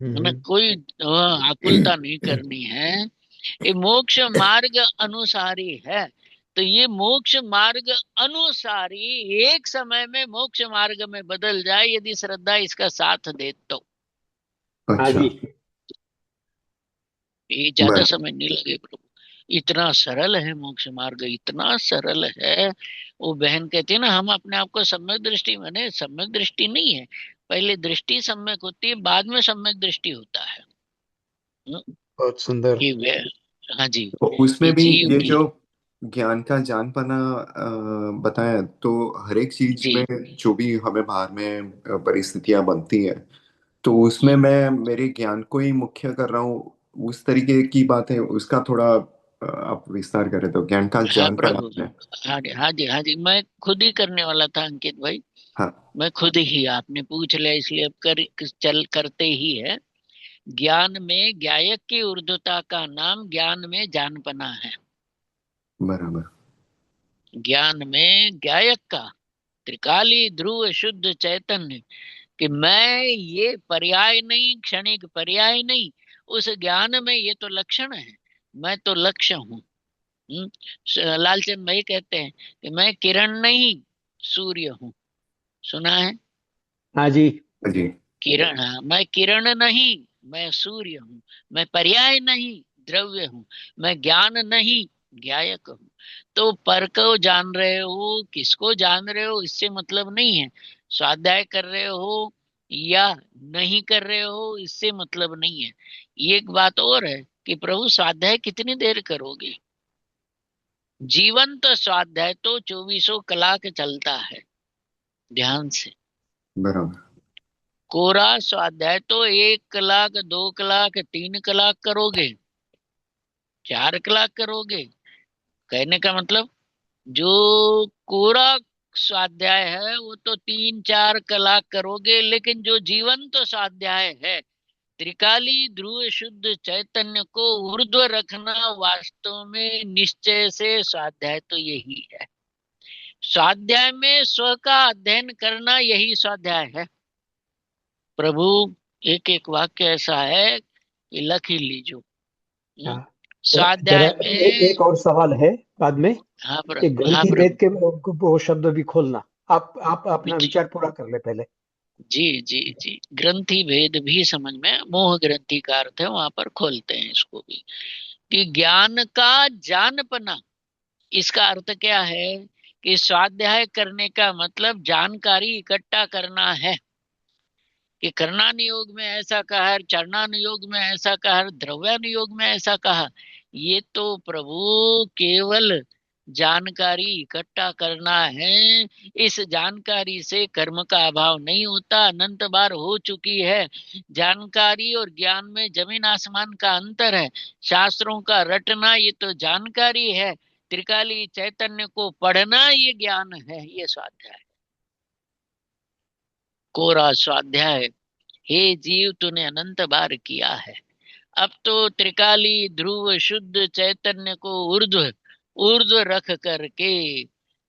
ना, कोई आकुलता नहीं करनी है। ये मोक्ष मार्ग अनुसारी है। तो ये मोक्ष मार्ग अनुसारी एक समय में मोक्ष मार्ग में बदल जाए यदि श्रद्धा इसका साथ दे तो। हाँ अच्छा, जी। ये ज्यादा बराबर। समय नहीं लगे प्रभु, इतना सरल है मोक्ष मार्ग, इतना सरल है। वो बहन कहती है ना, हम अपने आप को सम्यक दृष्टि माने, सम्यक दृष्टि नहीं है, पहले दृष्टि सम्यक होती है, बाद में सम्यक दृष्टि होता है। बहुत सुंदर। कि वे, हाँ जी, तो उसमें कि भी जीव ये की, जो ज्ञान का जानपना बताया, तो हर एक चीज जी, में जो भी हमें बाहर में परिस्थितियां बनती है, तो उसमें मैं मेरे ज्ञान को ही मुख्य कर रहा हूँ, उस तरीके की बात है। उसका थोड़ा आप विस्तार करें तो, ज्ञान का हाँ जानपना प्रभु, है। हाँ जी, हाँ जी, हाँ जी, मैं खुद ही करने वाला था अंकित भाई, हाँ, मैं खुद ही, आपने पूछ लिया इसलिए अब चल करते ही है। ज्ञान में ज्ञायक की ऊर्ध्वता का नाम ज्ञान में जानपना है। बराबर। ज्ञान में ज्ञायक का त्रिकाली ध्रुव शुद्ध चैतन्य, कि मैं ये पर्याय नहीं, क्षणिक पर्याय नहीं, उस ज्ञान में ये तो लक्षण है, मैं तो लक्ष्य हूँ। लालचंद भाई कहते हैं कि मैं किरण नहीं सूर्य हूँ, सुना है? हाँ जी। जी। किरण, हाँ, मैं किरण नहीं, मैं सूर्य हूँ, मैं पर्याय नहीं, द्रव्य हूँ, मैं ज्ञान नहीं, ज्ञायक हूँ। तो पर को जान रहे हो, किसको जान रहे हो, इससे मतलब नहीं है। स्वाध्याय कर रहे हो या नहीं कर रहे हो, इससे मतलब नहीं है। एक बात और है कि प्रभु स्वाध्याय कितनी देर करोगे? जीवंत स्वाध्याय तो 24 कलाक चलता है, ध्यान से। बराबर। कोरा स्वाध्याय तो 1 कलाक, 2 कलाक, 3 कलाक करोगे, 4 कलाक करोगे। कहने का मतलब जो कोरा स्वाध्याय है वो तो 3-4 कलाक करोगे, लेकिन जो जीवंत स्वाध्याय है, त्रिकाली ध्रुव शुद्ध चैतन्य को ऊर्ध्व रखना, वास्तव में निश्चय से स्वाध्याय तो यही है। स्वाध्याय में स्व का अध्ययन करना, यही स्वाध्याय है प्रभु। एक एक वाक्य ऐसा है कि लख ही लीजो। हाँ, जरा स्वाध्याय एक में, और सवाल है बाद में, हाँ कि हाँ ग्रंथि भेद प्रभु, के वो शब्द भी खोलना। आप अपना जी विचार पूरा कर ले पहले। जी जी जी, ग्रंथि भेद भी समझ में, मोह ग्रंथि का अर्थ है, वहां पर खोलते हैं इसको भी, कि ज्ञान का जानपना, इसका अर्थ क्या है कि स्वाध्याय करने का मतलब जानकारी इकट्ठा करना है। कि करणानुयोग में ऐसा कहा, चरणानुयोग में ऐसा कहा, द्रव्यानुयोग में ऐसा कहा, ये तो प्रभु केवल जानकारी इकट्ठा करना है। इस जानकारी से कर्म का अभाव नहीं होता, अनंत बार हो चुकी है। जानकारी और ज्ञान में जमीन आसमान का अंतर है। शास्त्रों का रटना ये तो जानकारी है, त्रिकाली चैतन्य को पढ़ना ये ज्ञान है, ये स्वाध्याय, कोरा स्वाध्याय। हे जीव, तूने अनंत बार किया है, अब तो त्रिकाली ध्रुव शुद्ध चैतन्य को ऊर्ध्व ऊर्ध्व रख करके।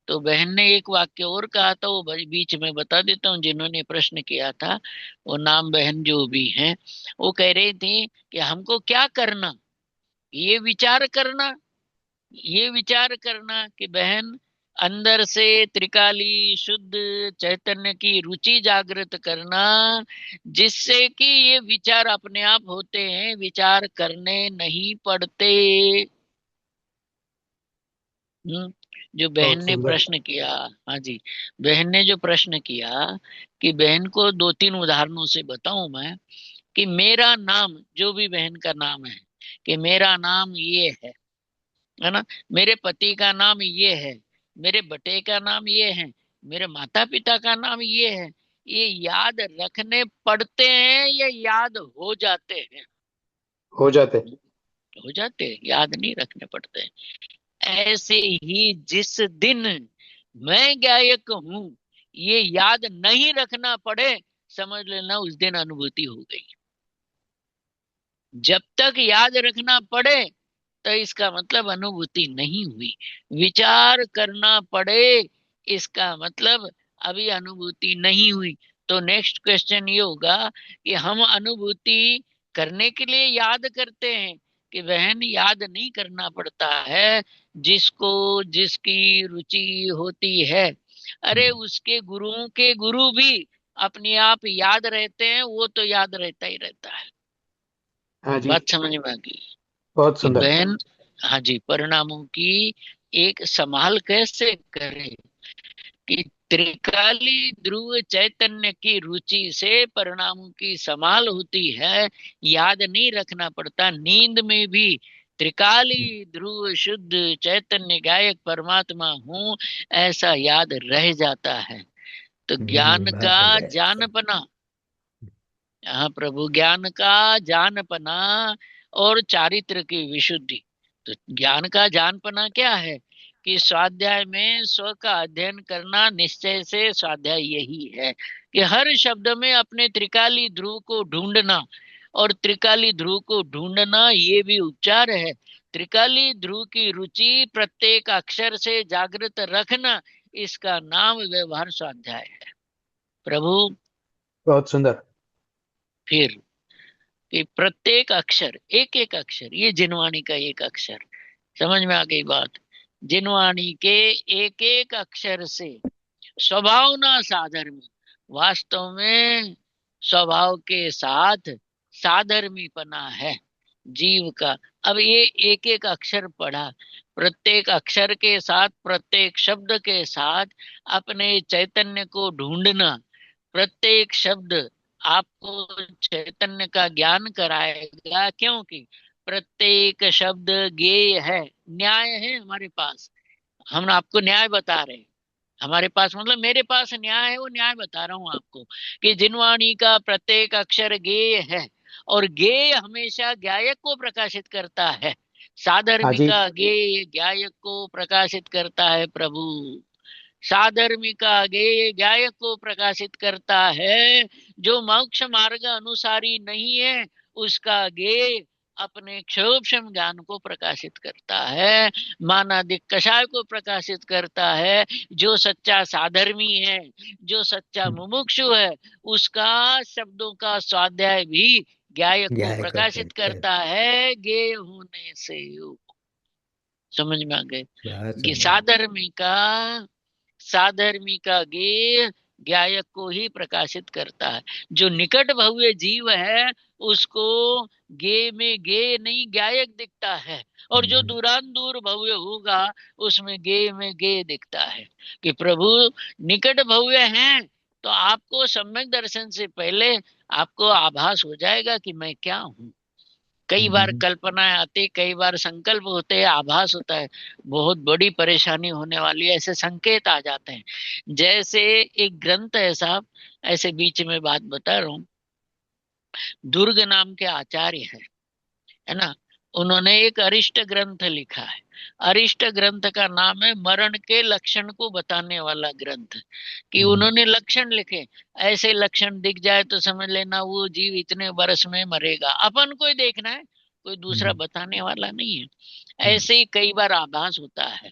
तो बहन ने एक वाक्य और कहा था, वो बीच में बता देता हूँ, जिन्होंने प्रश्न किया था, वो नाम बहन जो भी हैं, वो कह रहे थे कि हमको क्या करना, ये विचार करना, ये विचार करना कि बहन अंदर से त्रिकाली शुद्ध चैतन्य की रुचि जागृत करना, जिससे कि ये विचार अपने आप होते हैं, विचार करने नहीं पड़ते। जो बहन बहुत ने सुंदर। प्रश्न किया, हाँ जी, बहन ने जो प्रश्न किया, कि बहन को 2-3 उदाहरणों से बताऊं मैं, कि मेरा नाम, जो भी बहन का नाम है, कि मेरा नाम ये है ना, मेरे पति का नाम ये है, मेरे बेटे का नाम ये है, मेरे माता पिता का नाम ये है, ये याद रखने पड़ते हैं या याद हो जाते हैं? हो जाते। हो जाते हैं, याद नहीं रखने पड़ते हैं। ऐसे ही जिस दिन मैं गायक हूं, ये याद नहीं रखना पड़े, समझ लेना उस दिन अनुभूति हो गई। जब तक याद रखना पड़े तो इसका मतलब अनुभूति नहीं हुई। विचार करना पड़े, इसका मतलब अभी अनुभूति नहीं हुई। तो नेक्स्ट क्वेश्चन ये होगा कि हम अनुभूति करने के लिए याद करते हैं कि बहन याद नहीं करना पड़ता है, जिसको जिसकी रुचि होती है। अरे उसके गुरुओं के गुरु भी अपने आप याद रहते हैं, वो तो याद रहता ही रहता है। हाँ जी, बात समझ में आ गई बहुत कि सुंदर। बहन, हाँ जी, परिणामों की एक संभाल कैसे करें कि त्रिकाली ध्रुव चैतन्य की रुचि से परिणामों की संभाल होती है, याद नहीं रखना पड़ता। नींद में भी त्रिकाली ध्रुव शुद्ध चैतन्य गायक परमात्मा हूँ ऐसा याद रह जाता है। तो ज्ञान बहुत का सुंदर। जानपना, हाँ प्रभु, ज्ञान का जानपना और चारित्र की विशुद्धि। तो ज्ञान का जानपना क्या है कि स्वाध्याय में स्व का अध्ययन करना, निश्चय से स्वाध्याय यही है कि हर शब्द में अपने त्रिकाली ध्रुव को ढूंढना, और त्रिकाली ध्रुव को ढूंढना ये भी उपचार है। त्रिकाली ध्रुव की रुचि प्रत्येक अक्षर से जागृत रखना, इसका नाम व्यवहार स्वाध्याय है प्रभु। बहुत सुंदर। फिर कि प्रत्येक अक्षर, एक एक अक्षर, ये जिनवाणी का एक अक्षर, समझ में आ गई बात। जिनवाणी के एक एक अक्षर से स्वभाव ना साधर्मी, वास्तव में स्वभाव के साथ साधर्मीपना है जीव का। अब ये एक एक अक्षर पढ़ा, प्रत्येक अक्षर के साथ, प्रत्येक शब्द के साथ अपने चैतन्य को ढूंढना। प्रत्येक शब्द आपको चैतन्य का ज्ञान कराएगा, क्योंकि प्रत्येक शब्द ज्ञेय है, न्याय है हमारे पास। हम आपको न्याय बता रहे हैं, हमारे पास मतलब मेरे पास न्याय है, वो न्याय बता रहा हूँ आपको कि जिनवाणी का प्रत्येक अक्षर ज्ञेय है, और ज्ञेय हमेशा गायक को प्रकाशित करता है। हाँ जी, साधर्मिका ज्ञेय गायक को प्रकाशित करता है प्रभु। साधर्मिका ज्ञेय गायक को प्रकाशित करता है। जो मोक्ष मार्ग अनुसारी नहीं है, उसका ज्ञेय अपने क्षोभक्षम ज्ञान को प्रकाशित करता है, मानादिक कषाय को प्रकाशित करता है। जो सच्चा साधर्मी है, जो सच्चा मुमुक्षु है, उसका शब्दों का स्वाध्याय भी गायक को गायक प्रकाशित करता है, ज्ञेय होने से। समझ में आ गए बहुत कि सुंदर। साधर्मी का गेय गायक को ही प्रकाशित करता है। जो निकट भव्य जीव है, उसको गे में गे नहीं गायक दिखता है, और जो दूरान दूर भव्य होगा, उसमें गे में गे दिखता है। कि प्रभु निकट भव्य हैं, तो आपको सम्यक दर्शन से पहले आपको आभास हो जाएगा कि मैं क्या हूँ। कई बार कल्पनाएं आती, कई बार संकल्प होते हैं, आभास होता है, बहुत बड़ी परेशानी होने वाली है, ऐसे संकेत आ जाते हैं। जैसे एक ग्रंथ है साहब, ऐसे बीच में बात बता रहा हूँ, दुर्ग नाम के आचार्य है ना, उन्होंने एक अरिष्ट ग्रंथ लिखा है। अरिष्ट ग्रंथ का नाम है मरण के लक्षण को बताने वाला ग्रंथ। कि उन्होंने लक्षण लिखे, ऐसे लक्षण दिख जाए तो समझ लेना वो जीव इतने वर्ष में मरेगा। अपन को ही देखना है, कोई दूसरा बताने वाला नहीं है। ऐसे ही कई बार आभास होता है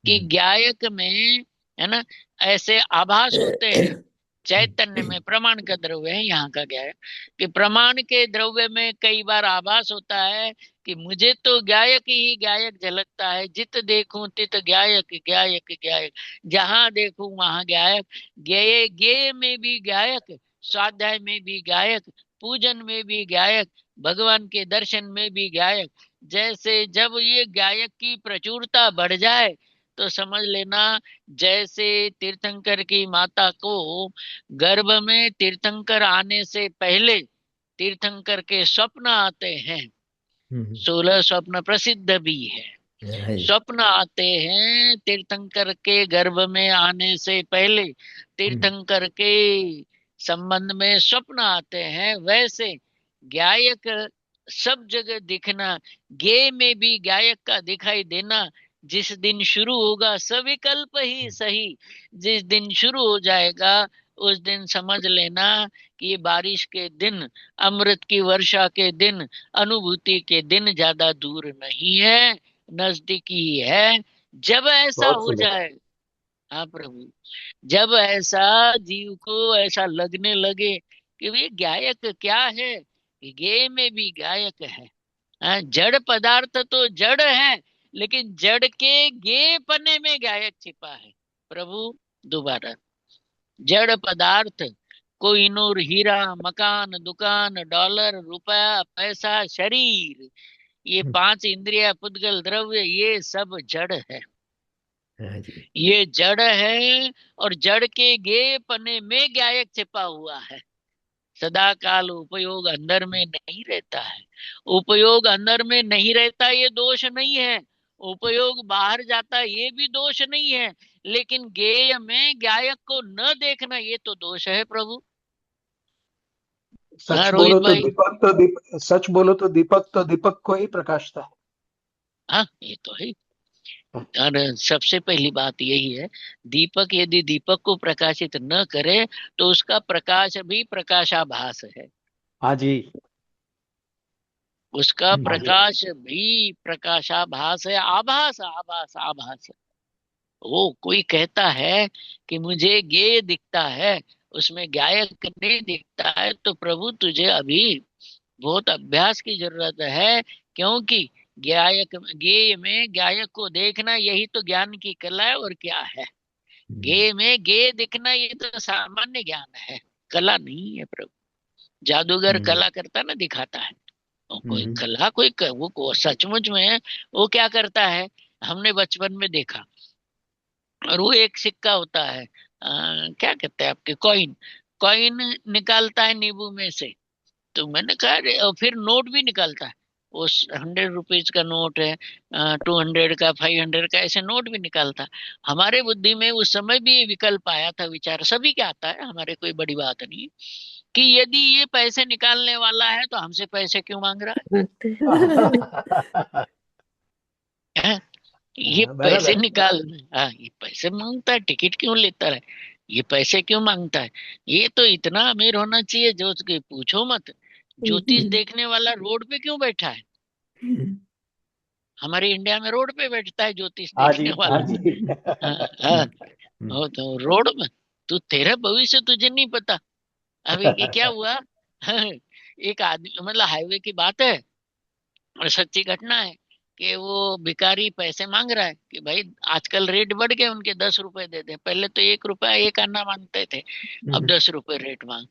कि गायक में, है ना, ऐसे आभास होते हैं। चैतन्य में प्रमाण का द्रव्य है यहाँ का गायक, कि प्रमाण के द्रव्य में कई बार आभास होता है कि मुझे तो गायक ही गायक झलकता है। जित देखूं तित गायक गायक गायक, जहां देखूं वहां गायक। गेय गेय में भी गायक, स्वाध्याय में भी गायक, पूजन में भी गायक, भगवान के दर्शन में भी गायक। जैसे जब ये गायक की प्रचुरता बढ़ जाए तो समझ लेना, जैसे तीर्थंकर की माता को गर्भ में तीर्थंकर आने से पहले तीर्थंकर के स्वप्न आते हैं, 16 स्वप्न प्रसिद्ध भी है। स्वप्न आते हैं तीर्थंकर के गर्भ में आने से पहले, तीर्थंकर के संबंध में स्वप्न आते हैं। वैसे गायक सब जगह दिखना, गे में भी गायक का दिखाई देना। जिस दिन शुरू होगा सविकल्प ही सही, जिस दिन शुरू हो जाएगा उस दिन समझ लेना कि ये बारिश के दिन, अमृत की वर्षा के दिन, अनुभूति के दिन ज्यादा दूर नहीं है, नजदीकी ही है। जब ऐसा बहुत हो सुंदर। जाए, हाँ प्रभु, जब ऐसा जीव को ऐसा लगने लगे कि वे गायक क्या है, गे में भी गायक है। हाँ, जड़ पदार्थ तो जड़ है, लेकिन जड़ के गे पने में गायक छिपा है। प्रभु दोबारा, जड़ पदार्थ कोहिनूर हीरा, मकान, दुकान, डॉलर, रुपया, पैसा, शरीर, ये 5 इंद्रिया, पुद्गल, द्रव्य, ये सब जड़ है। हाँ जी। ये जड़ है और जड़ के गे पने में गायक छिपा हुआ है। सदा काल उपयोग अंदर में नहीं रहता है। उपयोग अंदर में नहीं रहता ये दोष नहीं है, उपयोग बाहर जाता ये भी दोष नहीं है, लेकिन गेय में गायक को न देखना ये तो दोष है प्रभु। हाँ सच रोहित बोलो तो भाई। सच बोलो तो दीपक को ही प्रकाशता है। हाँ ये तो है। और सबसे पहली बात यही है, दीपक यदि दीपक को प्रकाशित न करे तो उसका प्रकाश भी प्रकाशाभास है। हाँ जी। उसका हाँ जी। प्रकाश भी प्रकाशाभास है। आभास आभास आभास। वो कोई कहता है कि मुझे गेय दिखता है, उसमें गायक नहीं दिखता है, तो प्रभु तुझे अभी बहुत अभ्यास की जरूरत है, क्योंकि गायक गेय में गायक को देखना यही तो ज्ञान की कला है। और क्या है, गेय में गेय दिखना ये तो सामान्य ज्ञान है, कला नहीं है प्रभु। जादूगर कला करता ना, दिखाता है। और कोई कला वो सचमुच में वो क्या करता है, हमने बचपन में देखा। और वो एक सिक्का होता है, क्या कहते हैं आपके, कॉइन। कॉइन निकालता है नींबू में से। तो मैंने कहा अरे, और फिर नोट भी निकालता है। वो 100 रुपीज का नोट है, 200 का, 500 का, ऐसे नोट भी निकालता है। हमारे बुद्धि में उस समय भी ये विकल्प आया था, विचार सभी के आता है, हमारे कोई बड़ी बात नहीं, कि यदि ये पैसे निकालने वाला है तो हमसे पैसे क्यों मांग रहा है? ये पैसे निकाल, हाँ ये पैसे मांगता है, टिकट क्यों लेता है, ये पैसे क्यों मांगता है? ये तो इतना अमीर होना चाहिए जो उसके पूछो मत। ज्योतिष देखने वाला रोड पे क्यों बैठा है? हमारे इंडिया में रोड पे बैठता है ज्योतिष देखने वाला। हाँ, वो तो रोड में। तू तेरा भविष्य तुझे नहीं पता। अभी ये क्या हुआ, एक आदमी, मतलब हाईवे की बात है और सच्ची घटना है, कि वो भिखारी पैसे मांग रहा है कि भाई आजकल रेट बढ़ गए उनके, 10 रुपए दे दे। पहले तो 1 रुपया 1 आना मांगते थे, अब 10 रुपए रेट मांग।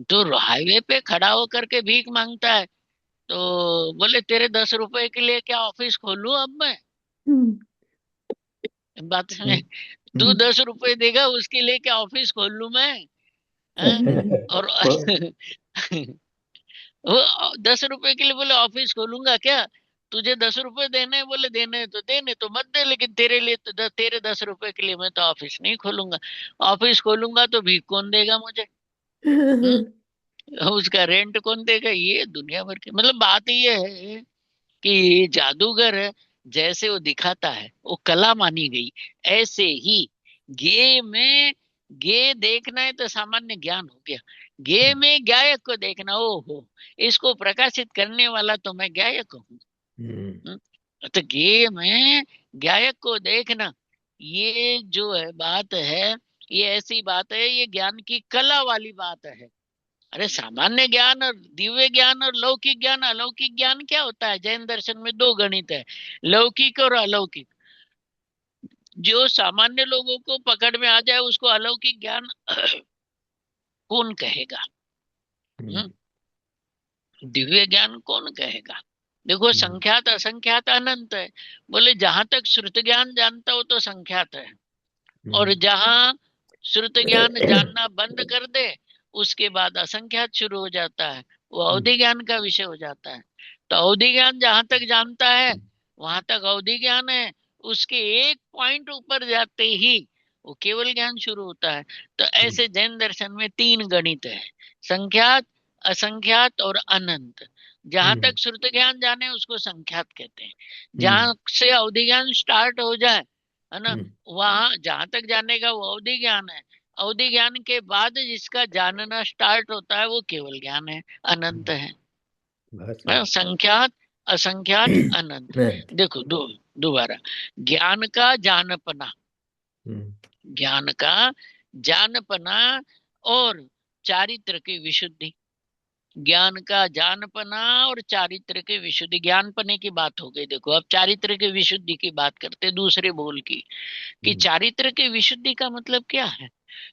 तो हाईवे पे खड़ा होकर के भीख मांगता है। तो बोले तेरे 10 रुपए के लिए क्या ऑफिस खोलूं अब मैं? बात में, तू 10 रुपए देगा उसके लिए क्या ऑफिस खोल लूं मैं? और वो 10 रुपए के लिए बोले ऑफिस खोलूंगा क्या? तुझे 10 रुपए देने हैं, बोले देने हैं तो देने, तो मत दे, लेकिन तेरे लिए तो तेरे 10 रुपए के लिए मैं तो ऑफिस नहीं खोलूंगा। ऑफिस खोलूंगा तो भीख कौन देगा मुझे? उसका रेंट कौन देगा? ये दुनिया भर की, मतलब बात ये है कि जादूगर जैसे वो दिखाता है वो कला मानी गई, ऐसे ही गे में गे देखना है तो सामान्य ज्ञान हो गया। गे में गायक को देखना, ओ हो, इसको प्रकाशित करने वाला तो मैं गायक हूँ। तो गे में गायक को देखना, ये जो है बात है, ये ऐसी बात है, ये ज्ञान की कला वाली बात है। अरे सामान्य ज्ञान और दिव्य ज्ञान और लौकिक ज्ञान, अलौकिक ज्ञान क्या होता है? जैन दर्शन में 2 गणित है, लौकिक और अलौकिक। जो सामान्य लोगों को पकड़ में आ जाए उसको अलौकिक ज्ञान कौन कहेगा? दिव्य ज्ञान कौन कहेगा? देखो संख्यात असंख्यात अनंत है। बोले जहां तक श्रुत ज्ञान जानता हो तो संख्यात है, और जहां श्रुत ज्ञान जानना बंद कर दे उसके बाद असंख्यात शुरू हो जाता है, वो अवधि ज्ञान का विषय हो जाता है। तो अवधि ज्ञान जहां तक जानता है वहां तक अवधि ज्ञान है, उसके एक पॉइंट ऊपर जाते ही वो केवल ज्ञान शुरू होता है। तो ऐसे जैन दर्शन में 3 गणित है, संख्यात, असंख्यात और अनंत। जहां तक श्रुत ज्ञान जाने उसको संख्यात कहते हैं, जहां से अवधि ज्ञान स्टार्ट हो जाए, है ना, वहां जहां तक जाने का वो अवधि ज्ञान है। अवधि ज्ञान के बाद जिसका जानना स्टार्ट होता है वो केवल ज्ञान है, अनंत है। संख्यात, असंख्यात, अनंत। देखो दोबारा, ज्ञान का जानपना, ज्ञान का जानपना और चारित्र की विशुद्धि। ज्ञान का जानपना और चारित्र की विशुद्धि। ज्ञानपने की बात हो गई, देखो अब चारित्र की विशुद्धि की बात करते दूसरे बोल की, कि चारित्र की विशुद्धि का मतलब क्या है।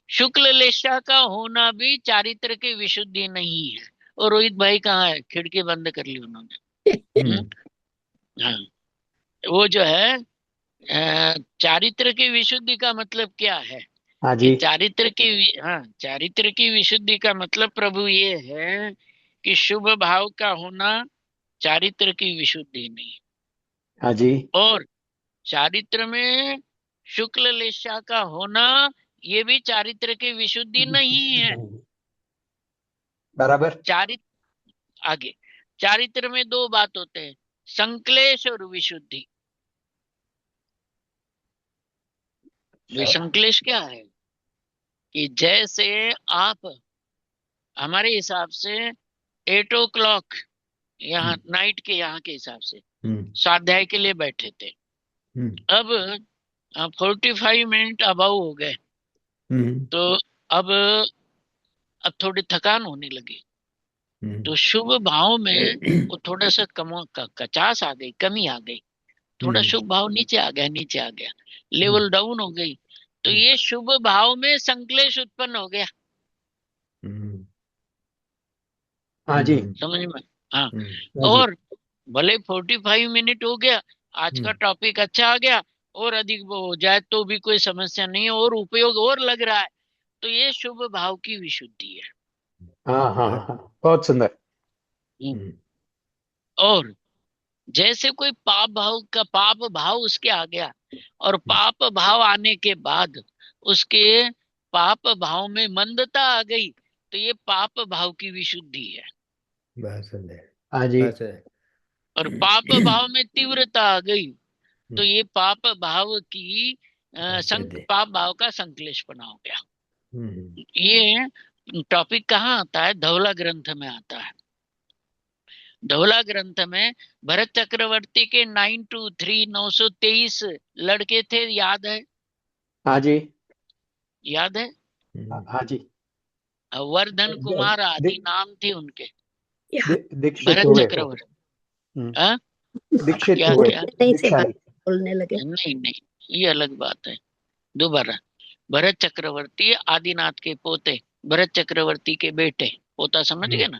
शुक्ल लेशा का होना भी चारित्र की विशुद्धि नहीं है। और रोहित भाई कहाँ है, खिड़की बंद कर ली उन्होंने। हाँ, वो जो है चारित्र की विशुद्धि का मतलब क्या है हाँ कि जी। चारित्र की विशुद्धि का मतलब प्रभु ये है कि शुभ भाव का होना चारित्र की विशुद्धि नहीं, हाँ जी। और चारित्र में शुक्ल लेशा का होना ये भी चारित्र की विशुद्धि नहीं है। बराबर। आगे चारित्र में दो बात होते हैं, संक्लेश और विशुद्धि। संक्लेश क्या है कि जैसे आप हमारे हिसाब से 8 o'clock यहाँ नाइट के यहाँ के हिसाब से स्वाध्याय के लिए बैठे थे। अब 45 मिनट अबाउ हो गए, तो अब थोड़ी थकान होने लगी, तो शुभ भाव में वो थोड़ा सा कचास आ गई, कमी आ गई, थोड़ा शुभ भाव नीचे आ गया, लेवल डाउन हो गई, तो ये शुभ भाव में संक्लेश उत्पन्न हो गया। हाँ जी। समझ में? हाँ। और भले 45 मिनट हो गया, आज का टॉपिक अच्छा आ गया, और अधिक वो हो जाए तो भी कोई समस्या नहीं है, और उपयोग और लग रहा है, तो ये शुभ भाव की विशुद्धि है। हाँ हाँ हाँ, बहुत सुंदर। और जैसे कोई पाप भाव उसके आ गया, और पाप भाव आने के बाद उसके पाप भाव में मंदता आ गई, तो ये पाप भाव की विशुद्धि है। हाँ जी। और पाप भाव में तीव्रता आ गई, तो ये पाप भाव की पाप भाव का संक्लेशपना हो गया। ये टॉपिक कहाँ आता है, धवला ग्रंथ में आता है। धवला ग्रंथ में भरत चक्रवर्ती के 923 923 लड़के थे, याद है? हाँ जी। याद है? हाँ जी। वर्धन कुमार आदि नाम थे उनके। दीक्षित भरत हुए। चक्रवर्ती। हाँ, दीक्षित क्या हुए। क्या? दीक्षाई बोलने लगे। नहीं नहीं, ये अलग बात है। दोबारा, भरत चक्रवर्ती आदिनाथ के पोते, भरत चक्रवर्ती के बेटे, पोता समझ गए ना?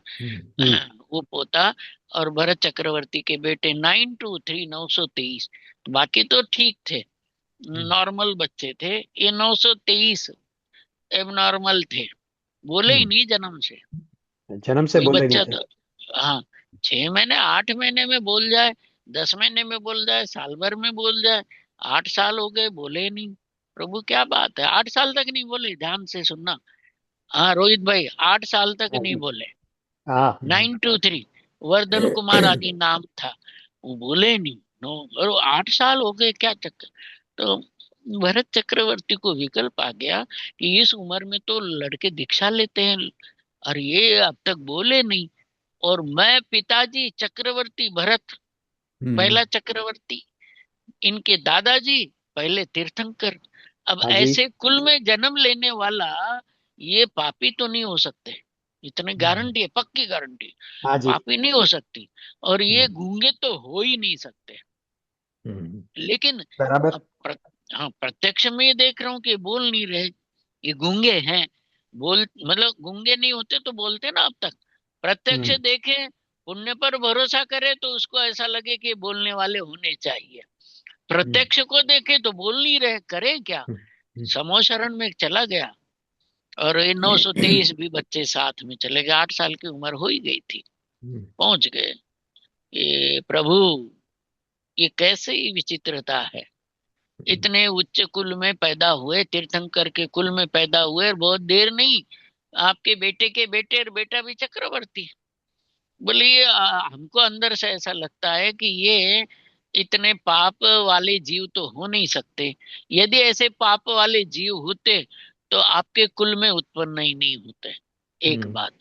वो पोता और भरत चक्रवर्ती के बेटे 923 923। बाकी तो ठीक थे, नॉर्मल बच्चे थे, ये 923 एबनॉर्मल थे, बोले ही नहीं जन्म से। जन्म से कोई बोले नहीं बच्चा थे। तो, हाँ, 6 महीने 8 महीने में बोल जाए, 10 महीने में बोल जाए, साल भर में बोल जाए, 8 साल हो गए बोले नहीं। प्रभु क्या बात है, 8 साल तक नहीं बोले, ध्यान से सुनना। हाँ रोहित भाई, 8 साल तक नहीं बोले। हाँ 923 वर्धन कुमार आदि नाम था, वो बोले नहीं। नो, और 8 साल हो गए, क्या चक्कर। तो भरत चक्रवर्ती को विकल्प आ गया कि इस उम्र में तो लड़के दीक्षा लेते हैं, और ये अब तक बोले नहीं, और मैं पिताजी चक्रवर्ती भरत पहला चक्रवर्ती, इनके दादाजी पहले तीर्थंकर, अब हाँ जी। ऐसे कुल में जन्म लेने वाला ये पापी तो नहीं हो सकते, इतने गारंटी है, पक्की गारंटी, हाँ जी। पापी नहीं हो सकती, और ये गूंगे तो हो ही नहीं सकते। लेकिन बराबर। अब हाँ, प्रत्यक्ष में ये देख रहा हूँ कि बोल नहीं रहे, ये गूंगे हैं। बोल मतलब गूंगे नहीं होते तो बोलते ना अब तक। प्रत्यक्ष देखे, पुण्य पर भरोसा करे तो उसको ऐसा लगे कि बोलने वाले होने चाहिए। प्रत्यक्ष को देखे तो बोल नहीं रहे, करे क्या। समोशरण में चला गया, और ये 923 भी बच्चे साथ में चले गए, 8 साल की उम्र हो ही गई थी, पहुंच गए। ये प्रभु, ये कैसे ही विचित्रता है। इतने उच्च कुल में पैदा हुए, तीर्थंकर के कुल में पैदा हुए, और बहुत देर नहीं, आपके बेटे के बेटे और बेटा भी चक्रवर्ती। बोले ये हमको अंदर से ऐसा लगता है कि ये इतने पाप वाले जीव तो हो नहीं सकते। यदि ऐसे पाप वाले जीव होते तो आपके कुल में उत्पन्न ही नहीं होते। एक बात,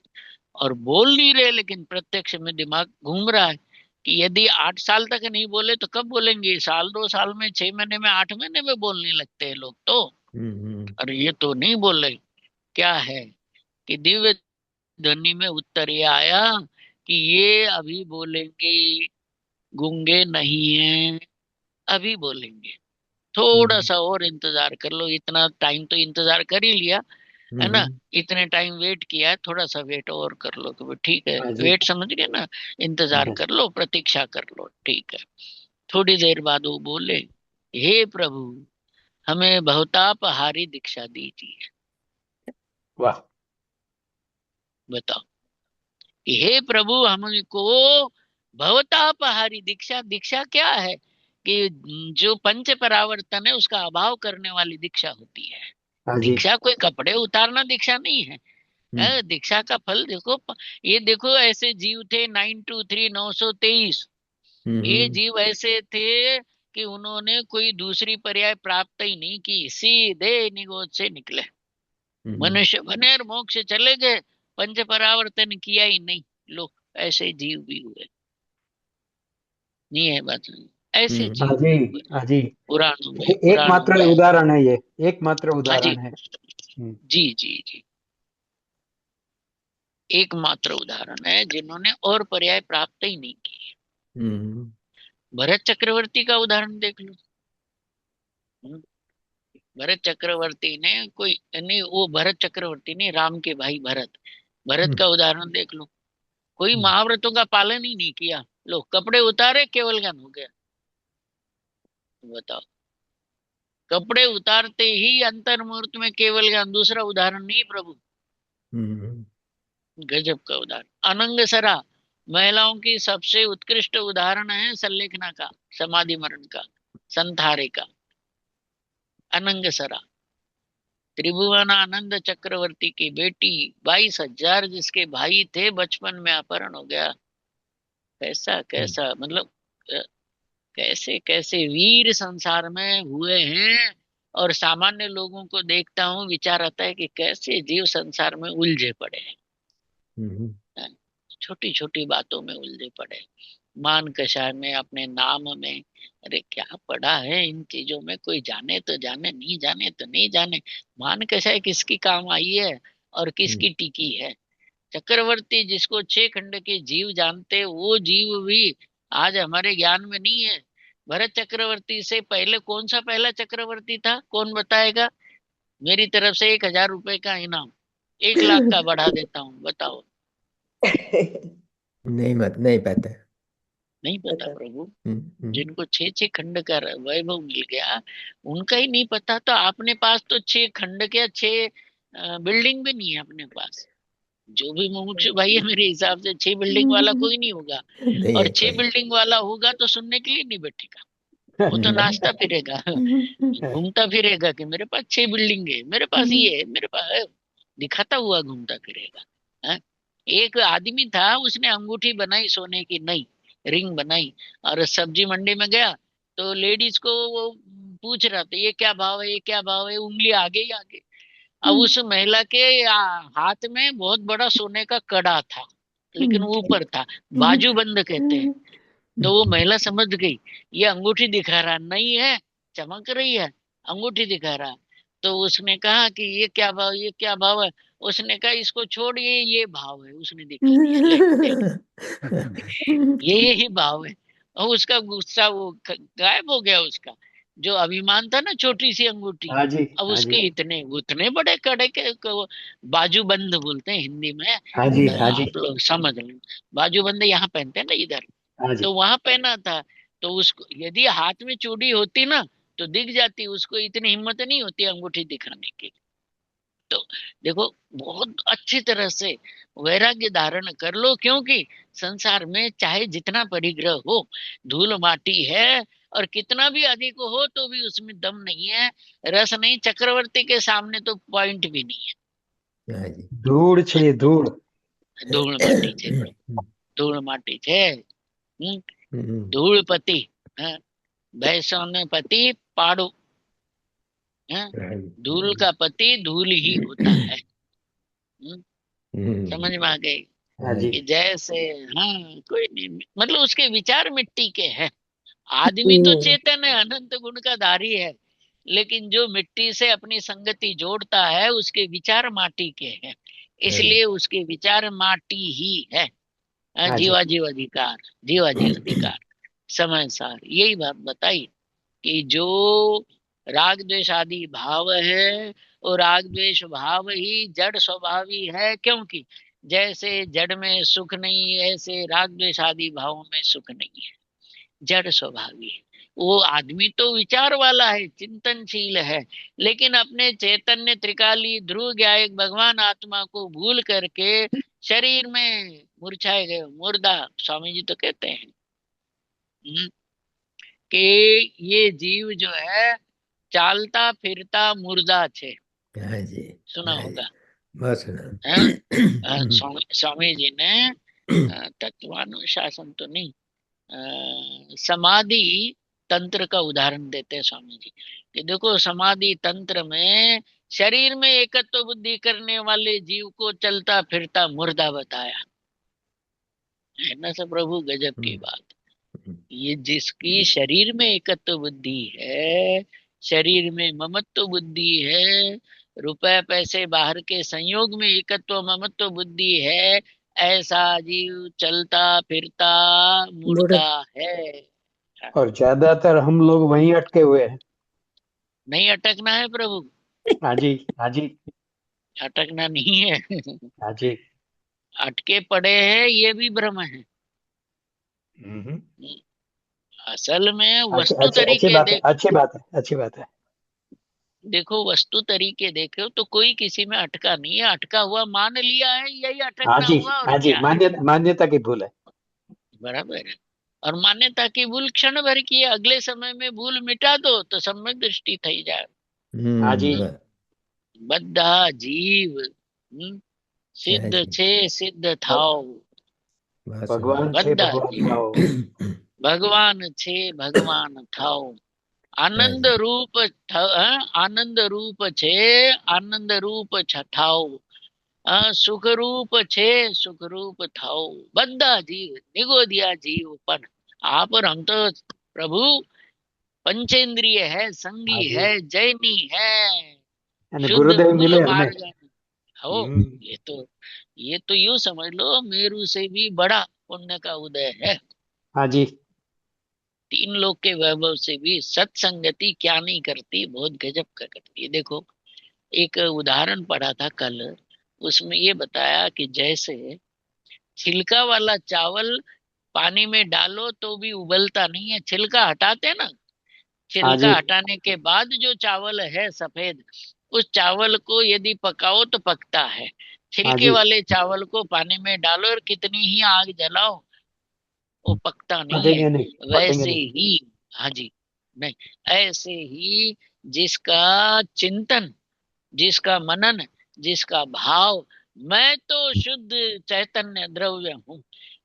और बोल नहीं रहे, लेकिन प्रत्यक्ष में दिमाग घूम रहा है कि यदि 8 साल तक नहीं बोले तो कब बोलेंगे, साल 2 साल में, 6 महीने में, 8 महीने में बोलने लगते हैं लोग। तो और ये तो नहीं बोले क्या है कि दिव्य ध्वनि में उत्तर ये आया कि ये अभी बोलेंगे, गूंगे नहीं हैं, अभी बोलेंगे, थोड़ा सा और इंतजार कर लो। इतना टाइम तो इंतजार कर ही लिया है ना, इतने टाइम वेट किया है, थोड़ा सा वेट और कर लो कि ठीक है, हाँ जी। वेट समझ गए ना, इंतजार कर लो, प्रतीक्षा कर लो, ठीक है। थोड़ी देर बाद वो बोले, हे प्रभु हमें बहुतापहारी दीक्षा दीजिए। वाह। बताओ कि हे प्रभु हमको भवतापहारी दीक्षा, दीक्षा क्या है कि जो पंच परावर्तन है उसका अभाव करने वाली दीक्षा होती है। हाँ जी। दीक्षा कोई कपड़े उतारना दीक्षा नहीं है। दीक्षा का फल देखो, ये देखो ऐसे जीव थे 923 ये जीव ऐसे थे कि उन्होंने कोई दूसरी पर्याय प्राप्त ही नहीं की, सीधे निगोद से निकले, मनुष्य बने और मोक्ष चले गए, पंच परावर्तन किया ही नहीं। लोग ऐसे जीव भी हुए, नहीं है बात, ऐसे हाँ जीव जी। भी हुए हाँ जी। पुराणों में, पुराणों एकमात्र में। उदाहरण है ये, एकमात्र हाँ जी, उदाहरण है। जी जी जी, एकमात्र उदाहरण है जिन्होंने और पर्याय प्राप्त ही नहीं की। भरत चक्रवर्ती का उदाहरण देख लो। भरत चक्रवर्ती ने कोई नहीं, वो भरत चक्रवर्ती ने राम के भाई भरत, भरत का उदाहरण देख लो, कोई महाव्रतों का पालन ही नहीं किया, लो कपड़े उतारे केवल ज्ञान हो गया। बताओ, कपड़े उतारते ही अंतर मुहूर्त में केवल ज्ञान, दूसरा उदाहरण नहीं प्रभु, गजब का उदाहरण। अनंग सरा महिलाओं की सबसे उत्कृष्ट उदाहरण है संलेखना का, समाधि मरण का, संथारे का। अनंग सरा त्रिभुवन आनंद चक्रवर्ती की बेटी, 22,000 जिसके भाई थे, बचपन में अपहरण हो गया। कैसा कैसा मतलब कैसे कैसे वीर संसार में हुए हैं। और सामान्य लोगों को देखता हूँ, विचार आता है कि कैसे जीव संसार में उलझे पड़े हैं, छोटी छोटी बातों में उलझे पड़े, मान कषाय में, अपने नाम में। अरे क्या पड़ा है इन चीजों में, कोई जाने तो जाने, नहीं जाने तो नहीं जाने। मान कषाय किसकी काम आई है और किसकी टिकी है। चक्रवर्ती जिसको 6 खंड के जीव जानते, वो जीव भी आज हमारे ज्ञान में नहीं है। भरत चक्रवर्ती से पहले कौन सा पहला चक्रवर्ती था, कौन बताएगा? मेरी तरफ से 1,000 रुपए का इनाम, 1 लाख का बढ़ा देता हूँ, बताओ। नहीं पता। नहीं पता प्रभु, जिनको 6 खंड का वैभव मिल गया उनका ही नहीं पता। तो अपने पास तो 6 खंड के 6 बिल्डिंग भी नहीं है अपने पास। जो भी मुमुक्षु भाई है, मेरे हिसाब से 6 बिल्डिंग वाला कोई नहीं होगा, नहीं और है 6 कोई। बिल्डिंग वाला होगा तो सुनने के लिए नहीं बैठेगा, वो तो नाचता फिरेगा, घूमता फिरेगा कि मेरे पास 6 बिल्डिंग है, मेरे पास ये है, मेरे पास है, दिखाता हुआ घूमता फिरेगा। हाँ? एक आदमी था, उसने अंगूठी बनाई सोने की, नई रिंग बनाई, और सब्जी मंडी में गया तो लेडीज को वो पूछ रहा था ये क्या भाव है, ये क्या भाव है, उंगली आगे ही आगे। अब उस महिला के हाथ में बहुत बड़ा सोने का कड़ा था, लेकिन ऊपर था, बाजूबंद कहते हैं। तो वो महिला समझ गई ये अंगूठी दिखा रहा नहीं है, चमक रही है, अंगूठी दिखा रहा। तो उसने कहा कि ये क्या भाव, ये क्या भाव है। उसने कहा इसको छोड़िए, ये भाव है, उसने दिखा दिया, ले देख, ये ही भाव है। और उसका गुस्सा वो गायब हो गया, उसका जो अभिमान था ना, छोटी सी अंगूठी, हाँ जी। अब हाँ उसके जी। इतने उतने बड़े कड़े के बाजूबंद बोलते हैं हिंदी में। हाँ जी। हाँ जी। आप लोग समझ लें, बाजूबंद यहाँ पहनते हैं ना इधर, हाँ जी। तो वहां पहना था। तो उसको यदि हाथ में चूड़ी होती ना तो दिख जाती, उसको इतनी हिम्मत नहीं होती अंगूठी दिखाने की। तो देखो, बहुत अच्छी तरह से वैराग्य धारण कर लो, क्योंकि संसार में चाहे जितना परिग्रह हो, धूल माटी है, और कितना भी अधिक हो तो भी उसमें दम नहीं है, रस नहीं। चक्रवर्ती के सामने तो पॉइंट भी नहीं हाँ जी। धूड़ छे धूड़। है। धूल माटी छे प्रभु, धूल माटी छे। धूलपति, हाँ, भैंसों पति पाड़ो, हाँ, धूल का पति धूल ही होता है। समझ में आ गई हाँ जी। कि जैसे, हाँ, कोई नहीं, मतलब उसके विचार मिट्टी के हैं। आदमी तो चेतन है, अनंत गुण का धारी है, लेकिन जो मिट्टी से अपनी संगति जोड़ता है उसके विचार माटी के हैं, इसलिए उसके विचार माटी ही है। हाँ जी। जीवा जीव अधिकार, जीवा जीव अधिकार समय सार यही बात बताई कि जो राग द्वेष आदि भाव है और राग द्वेष भाव ही जड़ स्वभावी है, क्योंकि जैसे जड़ में सुख नहीं ऐसे राग द्वेष आदि भावों में सुख नहीं है, जड़ स्वभावी है। वो आदमी तो विचार वाला है, चिंतनशील है, लेकिन अपने चैतन्य त्रिकाली ध्रुव ज्ञायक भगवान आत्मा को भूल करके शरीर में मूर्छाए गए मुर्दा, स्वामी जी तो कहते हैं कि ये जीव जो है चालता फिरता मुर्दा छे। हाँ जी। सुना हाँ जी, होगा बहुत सुना। हैं? स्वामी जी ने तत्वानुशासन तो नहीं, समाधि तंत्र का उदाहरण देते हैं स्वामी जी कि देखो समाधि तंत्र में शरीर में एकत्व बुद्धि करने वाले जीव को चलता फिरता मुर्दा बताया है ना। सब प्रभु गजब की बात। ये जिसकी शरीर में एकत्व बुद्धि है, शरीर में ममत्व बुद्धि है, रुपए पैसे बाहर के संयोग में एकत्व ममत्व बुद्धि है, ऐसा जीव चलता फिरता मुर्दा है। और ज्यादातर हम लोग वहीं अटके हुए हैं। नहीं अटकना है प्रभु, हाँ जी, हाँ जी, अटकना नहीं है। हाँ जी। अटके पड़े हैं ये भी भ्रम है। हम्म। असल में अच्छी वस्तु अच्छी अच्छी तरीके बात है, अच्छी बात है, अच्छी बात है। देखो वस्तु तरीके देखो तो कोई किसी में अटका नहीं है, अटका हुआ मान लिया है, यही हाँ अटकना जी, हुआ और हाँ जी, क्या है। मान्यता की भूल है। बराबर है। और मान्यता की भूल क्षण भर की है, अगले समय में भूल मिटा दो तो सम्यक दृष्टि थी जाए। हाँ जी, બધા જીવ સિદ્ધ છે સિદ્ધ થાવ, बहुत भगवान सुंदर। छे બધા भगवान જીવ थाओ। ભગવાન છે ભગવાન થાવ। हाँ આનંદ जी, રૂપ આનંદ રૂપ છે આનંદ રૂપ થાવ। સુખ રૂપ છે સુખ रूप થાવ। બધા જીવ નિગોદિયા जीव પણ આ पर हम तो प्रभु पंचेंद्रिय है, हाँ संगी जी, है, जैनी है, यानी शुद्ध गुरुदेव मूल मिले हमें। मार्ग हो। हम्म। ये तो यूं समझ लो मेरू से भी बड़ा पुण्य का उदय है। हाँ जी, तीन लोक के वैभव से भी सत्संगति क्या नहीं करती, बहुत गजब का करती है। देखो एक उदाहरण पढ़ा था कल, उसमें ये बताया कि जैसे छिलका वाला चावल पानी में डालो तो भी उबलता नहीं है, छिलका हटाते ना, हाँ जी, छिलका हटाने के बाद जो चावल है सफेद, उस चावल को यदि पकाओ तो पकता है। हाँ छिलके जी। वाले चावल को पानी में डालो और कितनी ही आग जलाओ वो पकता नहीं है। पकेंगे नहीं, पकेंगे वैसे नहीं। ही, हाँ जी, नहीं, ऐसे ही जिसका चिंतन, जिसका मनन, जिसका भाव, मैं तो शुद्ध चैतन्य द्रव्य हूँ,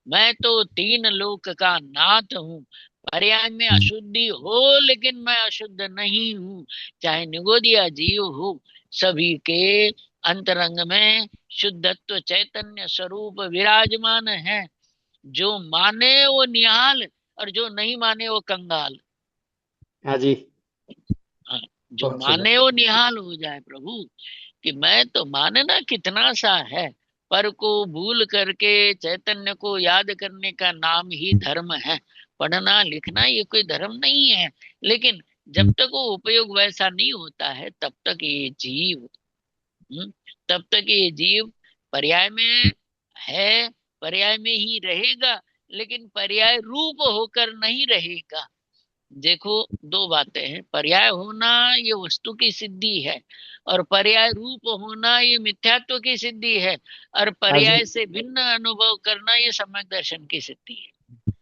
मैं तो तीन लोक का नाथ हूँ, पर्याय में अशुद्धि हो लेकिन मैं अशुद्ध नहीं हूँ, चाहे निगोदिया जीव हो, सभी के अंतरंग में शुद्धत्व चैतन्य स्वरूप विराजमान है। जो माने वो निहाल और जो नहीं माने वो कंगाल। हाँ जी, हाँ, जो बहुत सुंदर। माने वो निहाल हो जाए प्रभु, कि मैं तो मानना कितना सा है, पर को भूल करके चैतन्य को याद करने का नाम ही धर्म है। पढ़ना लिखना ये कोई धर्म नहीं है, लेकिन जब तक वो उपयोग वैसा नहीं होता है तब तक ये जीव तब तक ये जीव पर्याय में है, पर्याय में ही रहेगा, लेकिन पर्याय रूप होकर नहीं रहेगा। देखो दो बातें हैं, पर्याय होना ये वस्तु की सिद्धि है, और पर्याय रूप होना ये मिथ्यात्व की सिद्धि है, और हाँ जी, पर्याय से भिन्न अनुभव करना ये सम्यक दर्शन की सिद्धि है।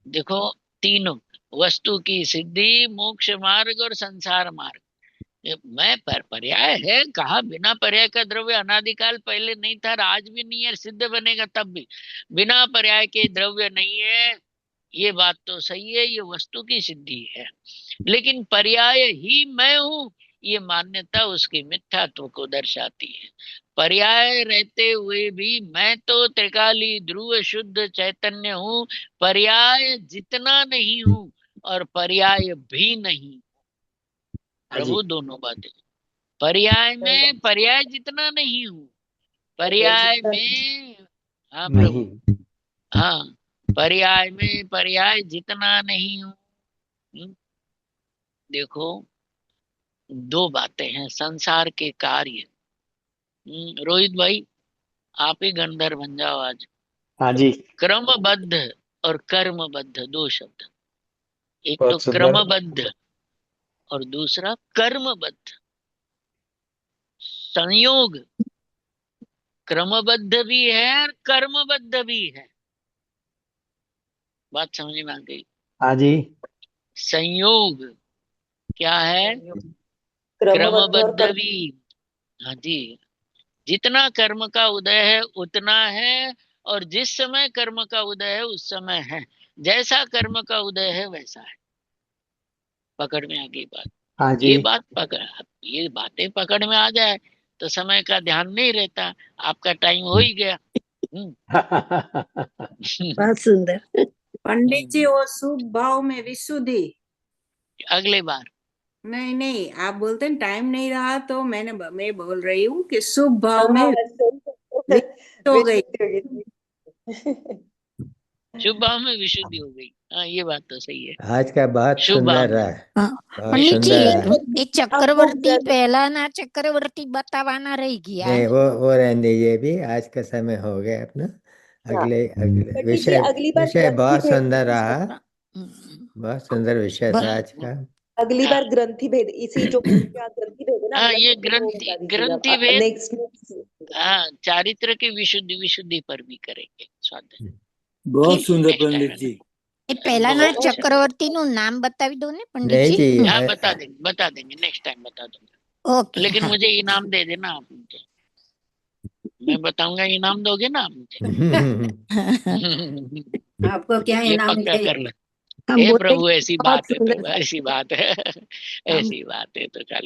देखो तीनों, वस्तु की सिद्धि, मोक्ष मार्ग और संसार मार्ग। मैं पर्याय है कहा, बिना पर्याय का द्रव्य अनादिकाल पहले नहीं था और आज भी नहीं है, सिद्ध बनेगा तब भी। बिना पर्याय के द्रव्य नहीं है, ये बात तो सही है, ये वस्तु की सिद्धि है। लेकिन पर्याय ही मैं हूं, ये मान्यता उसके मिथ्यात्व को दर्शाती है। पर्याय रहते हुए भी मैं तो त्रिकाली ध्रुव शुद्ध चैतन्य हूँ, पर्याय जितना नहीं हूँ और पर्याय भी नहीं। हाँ जी प्रभु दोनों बातें। पर्याय में पर्याय जितना नहीं हूँ, पर्याय में, हाँ प्रभु, नहीं। हाँ, पर्याय में पर्याय जितना नहीं हूँ। देखो, दो बातें हैं संसार के कार्य। रोहित भाई, आप ही गंधर्व बन जाओ आज। हाँ जी क्रमबद्ध और कर्मबद्ध, दो शब्द। एक तो बहुत सुंदर। क्रमबद्ध और दूसरा कर्मबद्ध। संयोग क्रमबद्ध भी है और कर्मबद्ध भी है। बात समझ में आ गई? हाँ जी संयोग क्या है? क्रमबद्ध और क्रमबद्ध भी। हाँ जी, जितना कर्म का उदय है उतना है, और जिस समय कर्म का उदय है उस समय है। जैसा कर्म का उदय है वैसा है। पकड़ में आ गई बात? हाँ जी ये बात पकड़, ये बातें पकड़ में आ जाए तो समय का ध्यान नहीं रहता। आपका टाइम हो ही गया। बहुत सुंदर। पंडित जी, वो शुभ भाव में विशुद्धि। अगले बार। नहीं नहीं, आप बोलते हैं टाइम नहीं रहा, तो मैं बोल रही हूँ कि शुभ भाव में विशुद्धि हो गई। शुभ भाव में विशुद्धि हो गई। हाँ, ये बात तो सही है। आज का बहुत शुभ भाव सुंदर में। रहा, हाँ, बहुत पंडित जी सुंदर रहा। એ ચક્રવર્તી પહેલાના ચક્રવર્તી બતાવવાના રહી ગયા. नहीं, वो रहने दीजिए, भी आज का समय हो गया अपना। अगले अगले पंडित जी विषय अगली बार विषय ग्रंथि बहुत भेद सुंदर रहा, हम्म, बहुत सुंदर विषय था आज का। अगली बार ग्रंथि भेद, इसी जो ग्रंथि भेद है ना, हाँ, ये ग्रंथि भेद वो ग्रंथि बता दीजिएगा। ग्रंथि भेद। नेक्स्ट हाँ, चारित्र की विशुद्धि पर भी करेंगे स्वाध्याय। बहुत सुंदर नेक्स्ट पंडित टाइम। जी। એ પહેલાના बहुत अच्छा। ચક્રવર્તીનું નામ બતાવી દો ને नहीं पंडित जी, जी. हाँ, बता देंगे नेक्स्ट टाइम बता दूंगा। ओके. लेकिन मुझे इनाम दे देना आप मुझे। मैं बताऊंगा, इनाम दोगे ना आप मुझे? आपको क्या ये इनाम पक्का मिलेगा? कर लो। हम हे बोले प्रभु, ऐसी बहुत बात है सुंदर तो, ऐसी बात है, हम ऐसी बात है तो चल